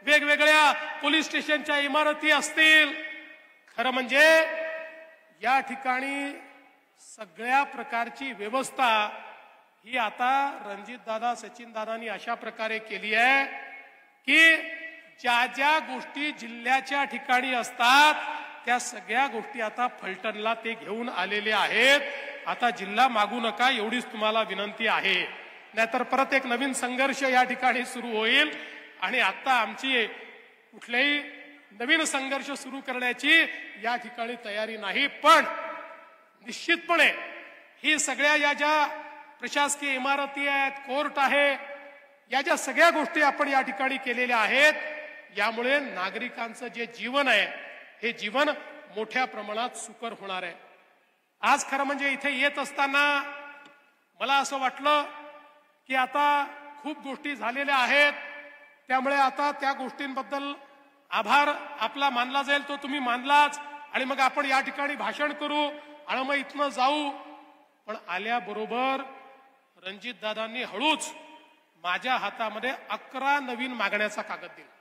वेगवेगळ्या पोलीस स्टेशनच्या इमारती असतील. खरं म्हणजे या ठिकाणी सगळ्या प्रकारची व्यवस्था ही आता रणजितदादा, सचिनदादांनी अशा प्रकारे केली आहे की ज्या ज्या गोष्टी जिल्ह्याच्या ठिकाणी असतात त्या सगळ्या गोष्टी आता फलटणला ते घेऊन आलेले आहेत. आता जिल्हा मागू नका एवढीच तुम्हाला विनंती आहे, नाहीतर परत एक नवीन संघर्ष या ठिकाणी सुरू होईल. आणि आता आमची कुठल्याही नवीन संघर्ष सुरू करण्याची या ठिकाणी तयारी नाही. पण निश्चितपणे ही सगळ्या या ज्या प्रशासकीय इमारती आहेत, कोर्ट आहे, या ज्या सगळ्या गोष्टी आपण या ठिकाणी केलेल्या आहेत, यामुळे नागरिकांचं जे जीवन आहे हे जीवन मोठ्या प्रमाणात सुकर होणार आहे. आज खरं म्हणजे इथे येत असताना मला असं वाटलं की आता खूप गोष्टी झालेल्या आहेत, त्यामुळे आता त्या गोष्टींबद्दल आभार आपला मानला जाईल तो तुम्ही मानलाच, आणि मग आपण या ठिकाणी भाषण करू आणि मग इथनं जाऊ. पण आल्याबरोबर रणजितदादांनी हळूच माझ्या हातामध्ये 11 नवीन मागण्याचा कागद दिला.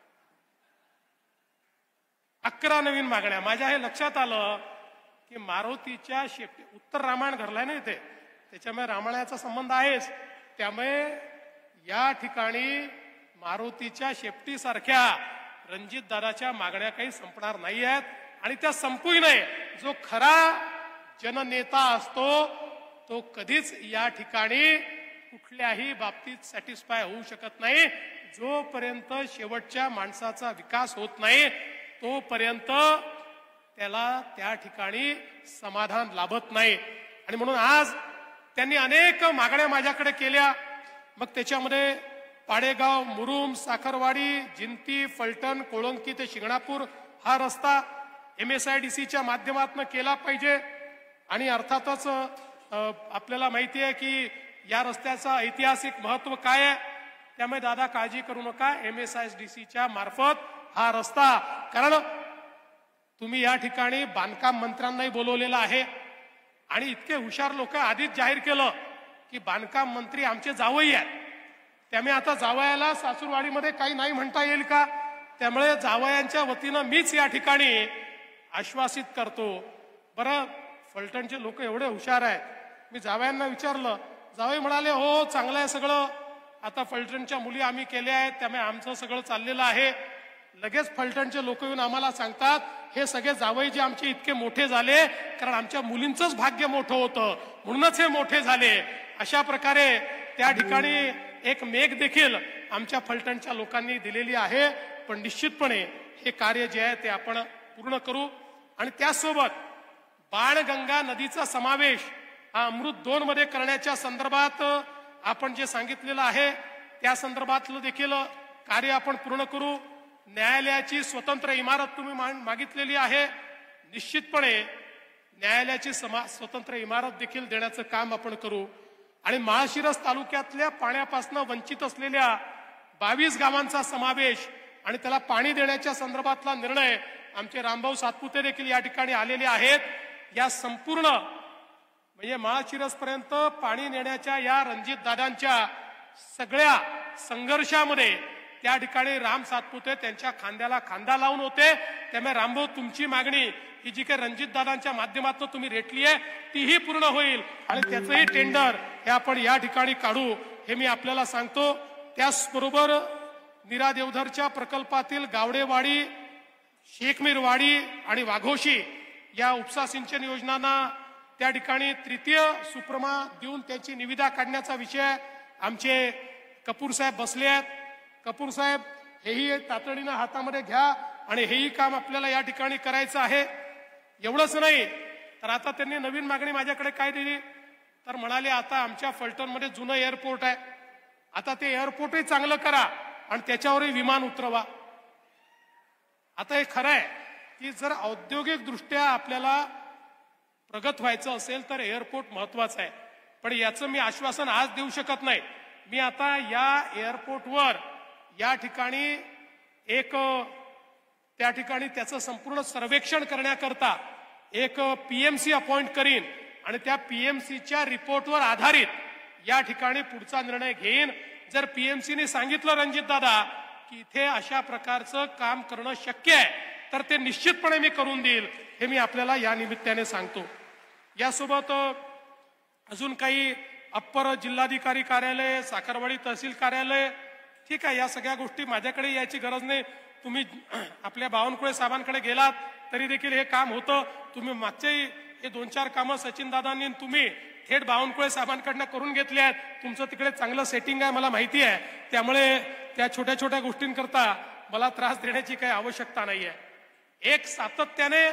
11 नवीन मागण्या. माझ्या हे लक्षात आलं की मारुतीच्या शेपटी, उत्तर रामायण घडलाय ना इथे, त्याच्यामुळे रामायणाचा संबंध आहेच, त्यामुळे या ठिकाणी मारुतीच्या शेपटीसारख्या रणजितदादाच्या मागण्या काही संपणार नाही आहेत आणि त्या संपूही नाही. जो खरा जननेता असतो तो कधीच या ठिकाणी कुठल्याही बाबतीत सॅटिस्फाय होऊ शकत नाही. जोपर्यंत शेवटच्या माणसाचा विकास होत नाही तोपर्यंत त्याला त्या ठिकाणी समाधान लाभत नाही. आणि म्हणून आज त्यांनी अनेक मागण्या माझ्याकडे केल्या. मग त्याच्यामध्ये पाडेगाव, मुरुम, साखरवाडी, जिंती, फलटण, कोळंकी ते शिंगणापूर हा रस्ता MSIDCच्या माध्यमातून केला पाहिजे. आणि अर्थातच आपल्याला माहिती आहे की या रस्त्याचं ऐतिहासिक महत्व काय आहे, त्यामुळे दादा काळजी करू नका, MSIDCच्या मार्फत हा रस्ता, कारण तुम्ही या ठिकाणी बांधकाम मंत्र्यांनाही बोलवलेलं आहे आणि इतके हुशार लोक आधीच जाहीर केलं की बांधकाम मंत्री आमचे जावई आहेत, त्यामुळे आता जावयाला सासूरवाडीमध्ये काही नाही म्हणता येईल का? त्यामुळे जावयांच्या वतीनं मीच या ठिकाणी आश्वासित करतो. बरं, फलटणचे लोक एवढे हुशार आहेत. मी जावयांना विचारलं, जावई म्हणाले हो चांगलं आहे सगळं, आता फलटणच्या मुली आम्ही केल्या आहेत त्यामुळे आमचं सगळं चाललेलं आहे. लगेच फलटणचे लोक येऊन आम्हाला सांगतात हे सगळे जावई जे आमचे इतके मोठे झाले कारण आमच्या मुलींचंच भाग्य मोठं होतं म्हणूनच हे मोठे झाले. अशा प्रकारे त्या ठिकाणी एक मेघ देखील आमच्या फलटणच्या लोकांनी दिलेली आहे. पण निश्चितपणे हे कार्य जे आहे ते आपण पूर्ण करू. आणि त्याचसोबत बाणगंगा नदीचा समावेश हा अमृत 2 मध्ये करण्याच्या संदर्भात आपण जे सांगितलेलं आहे त्या संदर्भातलं देखील कार्य आपण पूर्ण करू. न्यायालयाची स्वतंत्र इमारत तुम्ही मागितलेली आहे. निश्चितपणे न्यायालयाची स्वतंत्र इमारत देखील देण्याचं काम आपण करू. आणि माळशिरस तालुक्यातल्या पाण्यापासून वंचित असलेल्या 22 गावांचा समावेश आणि त्याला पाणी देण्याच्या संदर्भातला निर्णय आमचे रामभाऊ सातपुते देखील या ठिकाणी आलेले आहेत. या संपूर्ण म्हणजे माळशिरस पर्यंत पाणी नेण्याच्या या रणजित दादांच्या सगळ्या संघर्षामध्ये त्या ठिकाणी राम सातपुते त्यांच्या खांद्याला खांदा लावून होते. त्यामुळे रामभाऊ तुमची मागणी ही जी काही रणजित दादांच्या माध्यमातून तुम्ही रेटली आहे तीही पूर्ण होईल आणि त्याचंही टेंडर हे आपण या ठिकाणी काढू हे मी आपल्याला सांगतो. त्याचबरोबर नीरा देवधरच्या प्रकल्पातील गावडेवाडी, शेखमीरवाडी आणि वाघोशी या उपसा सिंचन योजनांना त्या ठिकाणी तृतीय सुप्रमा देऊन त्यांची निविदा काढण्याचा विषय आमचे कपूर साहेब बसले आहेत. कपूर साहेब हेही तातडीनं हातामध्ये घ्या आणि हेही काम आपल्याला या ठिकाणी करायचं आहे. एवढंच नाही तर आता त्यांनी नवीन मागणी माझ्याकडे काय दिली तर म्हणाले आता आमच्या फलटणमध्ये जुनं एअरपोर्ट आहे, आता ते एअरपोर्टही चांगलं करा आणि त्याच्यावरही विमान उतरवा. आता हे खरं आहे की जर औद्योगिक दृष्ट्या आपल्याला प्रगत व्हायचं असेल तर एअरपोर्ट महत्वाचं आहे. पण याचं मी आश्वासन आज देऊ शकत नाही. मी आता या एअरपोर्टवर या ठिकाणी त्या ठिकाणी त्याचं संपूर्ण सर्वेक्षण करण्याकरता एक पीएमसी अपॉइंट करीन आणि त्या पीएमसीच्या रिपोर्टवर आधारित या ठिकाणी पुढचा निर्णय घेईन. जर पीएमसीने सांगितलं रणजित दादा की इथे अशा प्रकारचं काम करणं शक्य आहे तर ते निश्चितपणे मी करून देईल हे मी आपल्याला या निमित्ताने सांगतो. यासोबत अजून काही अप्पर जिल्हाधिकारी कार्यालय, साखरवाडी तहसील कार्यालय, ठीक आहे, या सगळ्या गोष्टी माझ्याकडे यायची गरज नाही. तुम्ही आपल्या बावनकुळे साहेबांकडे गेलात तरी देखील हे काम होतं. तुम्ही मागच्याही हे 2-4 कामं सचिन दादांनी तुम्ही थेट बावनकुळे साहेबांकडनं करून घेतले आहेत. तुमचं तिकडे चांगलं सेटिंग आहे मला माहिती आहे. त्यामुळे त्या छोट्या छोट्या गोष्टींकरता मला त्रास देण्याची काही आवश्यकता नाहीये. एक सातत्याने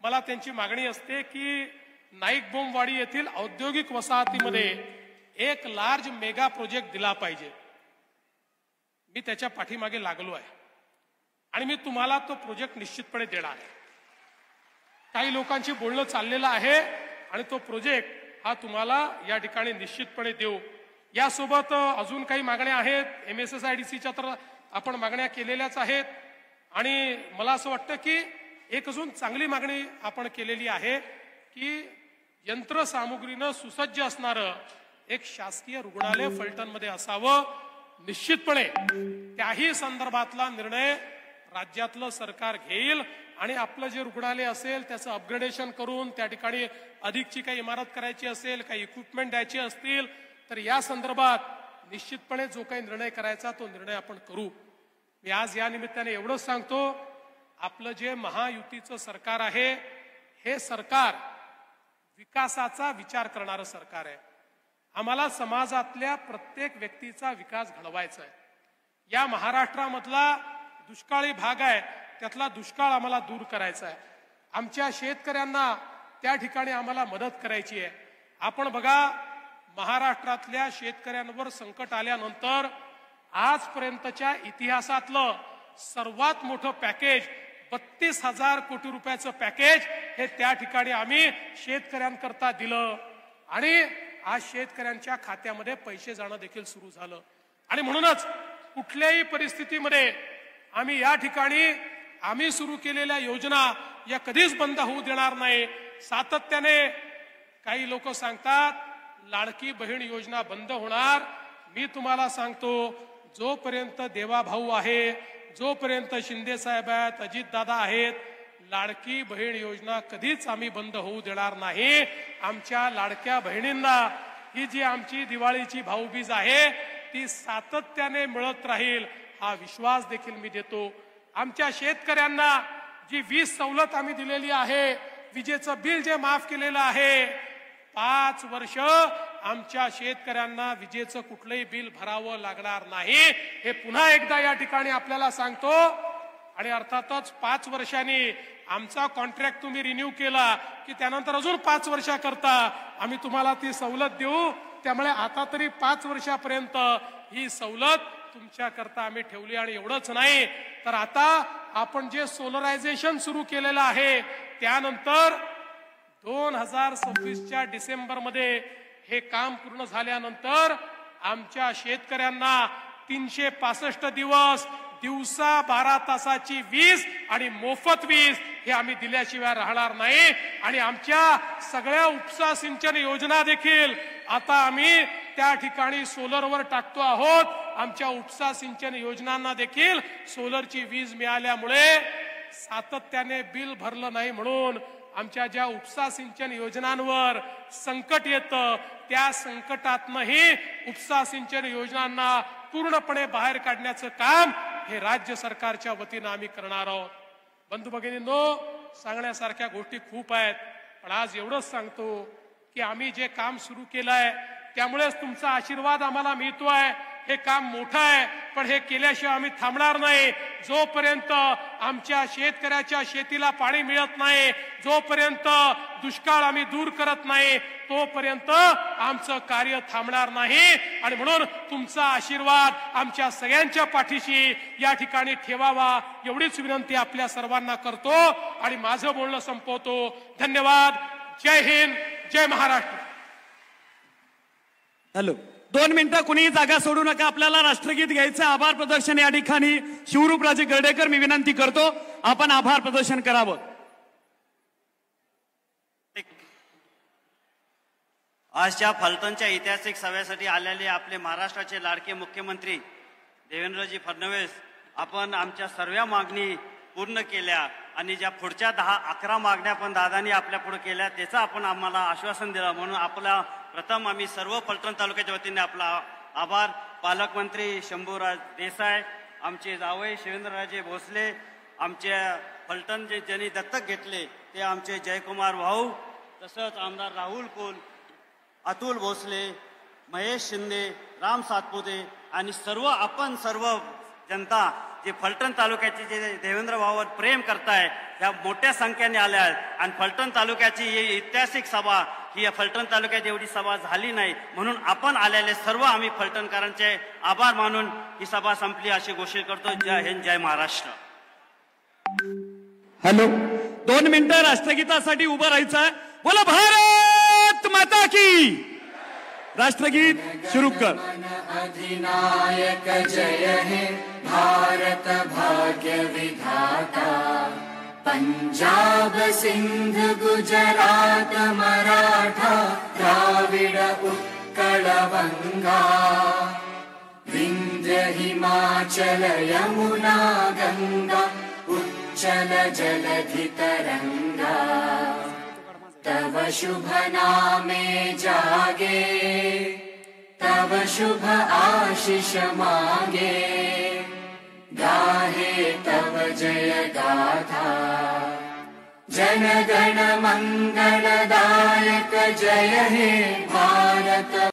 मला त्यांची मागणी असते की नाईक बोंबवाडी येथील औद्योगिक वसाहतीमध्ये एक लार्ज मेगा प्रोजेक्ट दिला पाहिजे. मी त्याच्या पाठीमागे लागलो आहे आणि मी तुम्हाला तो प्रोजेक्ट निश्चितपणे देणार. काही लोकांची बोलणं चाललेलं आहे आणि तो प्रोजेक्ट हा तुम्हाला या ठिकाणी निश्चितपणे देऊ. यासोबत अजून काही मागण्या आहेत. MSSIDCच्या तर आपण मागण्या केलेल्याच आहेत आणि मला असं वाटतं की एक अजून चांगली मागणी आपण केलेली आहे की यंत्रसामुग्रीनं सुसज्ज असणारं एक शासकीय रुग्णालय फलटणमध्ये असावं. निश्चितपणे त्याही संदर्भातला निर्णय राज्यातलं सरकार घेईल आणि आपलं जे रुग्णालय असेल त्याचं अपग्रेडेशन करून त्या ठिकाणी अधिकची काही इमारत करायची असेल, काही इक्विपमेंट द्यायची असतील तर या संदर्भात निश्चितपणे जो काही निर्णय करायचा तो निर्णय आपण करू. मी आज या निमित्ताने एवढंच सांगतो, आपलं जे महायुतीचं सरकार आहे हे सरकार विकासाचा विचार करणारं सरकार आहे. आम्हाला समाजातल्या प्रत्येक व्यक्तीचा विकास घडवायचा आहे. या महाराष्ट्रामधला दुष्काळी भाग आहे त्यातला दुष्काळ आम्हाला दूर करायचा आहे. आमच्या शेतकऱ्यांना त्या ठिकाणी आम्हाला मदत करायची आहे. आपण बघा, महाराष्ट्रातल्या शेतकऱ्यांवर संकट आल्यानंतर आजपर्यंतच्या इतिहासातलं सर्वात मोठं पॅकेज 32,000 कोटी रुपयाचं पॅकेज हे त्या ठिकाणी आम्ही शेतकऱ्यांकरता दिलं आणि आज शेतकऱ्यांच्या खात्यामध्ये पैसे जाणं देखील सुरू झालं. आणि म्हणूनच कुठल्याही परिस्थितीमध्ये आम्ही या ठिकाणी आम्ही सुरू केलेल्या योजना या कधीच बंद होऊ देणार नाही. सातत्याने काही लोक सांगतात लाडकी बहीण योजना बंद होणार, मी तुम्हाला सांगतो, जोपर्यंत देवाभाऊ आहे, जोपर्यंत शिंदे साहेब आहेत, अजितदादा आहेत, लाडकी बहीण योजना कधीच आम्ही बंद होऊ देणार नाही. आमच्या लाडक्या बहिणींना ही जी आमची दिवाळीची भाऊबीज आहे ती सातत्याने मिळत राहील हा विश्वास देखील मी देतो. आमच्या शेतकऱ्यांना जी वीज सवलत आम्ही दिलेली आहे, विजेचं बिल जे माफ केलेलं आहे, 5 वर्ष आमच्या शेतकऱ्यांना विजेचं कुठलंही बिल भरावं लागणार नाही, हे पुन्हा एकदा या ठिकाणी आपल्याला सांगतो. आणि अर्थातच 5 वर्षांनी आमचा कॉन्ट्रॅक्ट तुम्ही रिन्यू केला की त्यानंतर अजून 5 वर्षाकरता आम्ही तुम्हाला ती सवलत देऊ. त्यामुळे आता तरी 5 वर्षापर्यंत ही सवलत तुमच्याकरता आम्ही ठेवली. आणि एवढंच नाही तर आता आपण जे सोलरायझेशन सुरू केलेलं आहे त्यानंतर 2026च्या डिसेंबरमध्ये हे काम पूर्ण झाल्यानंतर आमच्या शेतकऱ्यांना 365 दिवस दिवसा 12 तासाची वीज आणि मोफत वीज हे आम्ही दिल्याशिवाय राहणार नाही. आणि आमच्या सगळ्या उपसा सिंचन योजना देखील आता आम्ही त्या ठिकाणी सोलरवर टाकतो आहोत. आमच्या उपसा सिंचन योजनांना देखील सोलरची वीज मिळाल्यामुळे सातत्याने बिल भरलं नाही म्हणून आमच्या ज्या उपसा सिंचन योजनांवर संकट येतं त्या संकटातनंही उपसा सिंचन योजनांना पूर्णपणे बाहेर काढण्याचं काम हे राज्य सरकारच्या वतीनं आम्ही करणार आहोत. बंधू भगिनींनो, सांगण्यासारख्या गोष्टी खूप आहेत, पण आज एवढंच सांगतो की आम्ही जे काम सुरू केलंय त्यामुळेच तुमचा आशीर्वाद आम्हाला मिळतोय. हे काम मोठं आहे, पण हे केल्याशिवाय आम्ही थांबणार नाही. जोपर्यंत आमच्या शेतकऱ्याच्या शेतीला पाणी मिळत नाही, जोपर्यंत दुष्काळ आम्ही दूर करत नाही, तोपर्यंत आमचं कार्य थांबणार नाही. आणि म्हणून तुमचा आशीर्वाद आमच्या सगळ्यांच्या पाठीशी या ठिकाणी ठेवावा एवढीच विनंती आपल्या सर्वांना करतो आणि माझं बोलणं संपवतो. धन्यवाद. जय हिंद, जय महाराष्ट्र. हॅलो, 2 मिनिटं कुणीही जागा सोडू नका. आपल्याला राष्ट्रगीत घ्यायचं. आभार प्रदर्शन या ठिकाणी शिवरूपराजे गर्डेकर मी विनंती करतो आपण आभार प्रदर्शन करावं. आजच्या फलटणच्या ऐतिहासिक सभेसाठी आलेले आपले महाराष्ट्राचे लाडके मुख्यमंत्री देवेंद्रजी फडणवीस, आपण आमच्या सर्व मागणी पूर्ण केल्या आणि ज्या पुढच्या 10-11 मागण्या पण दादांनी आपल्या पुढे केल्या त्याचं आपण आम्हाला आश्वासन दिलं. म्हणून आपला प्रथम आम्ही सर्व फलटण तालुक्याच्या वतीने आपला आभार. पालकमंत्री शंभूराज देसाई, आमचे जावई शिवेंद्रराजे भोसले, आमच्या फलटण जे ज्यांनी दत्तक घेतले ते आमचे जयकुमार भाऊ, तसंच आमदार राहुल कुल, अतुल भोसले, महेश शिंदे, राम सातपुते आणि सर्व जनता जे फलटण तालुक्याची जे देवेंद्र भाऊवर प्रेम करताय ह्या मोठ्या संख्येने आल्या आहेत. आणि फलटण तालुक्याची ही ऐतिहासिक सभा ही फलटण तालुक्यात एवढी सभा झाली नाही, म्हणून आपण आलेले सर्व आम्ही फलटणकरांचे आभार मानून ही सभा संपली अशी घोषित करतो. जय हिंद, जय महाराष्ट्र. हॅलो, 2 मिनिटं राष्ट्रगीतासाठी उभं राहायचं आहे. बोला भारत माता की. राष्ट्रगीत सुरू कर. अधिनायक जय हे भारत भाग्य विधाता. पंजाब सिंध गुजरात मराठा द्राविड उत्कल गंगा. विंध्य हिमाचल यमुना गंगा उच्चल जलधि तरंगा. तव शुभ नामे जागे, तव शुभ आशीष मांगे. गाहे तव जय गाथा. जन गण मंगलदायक जय हे भारत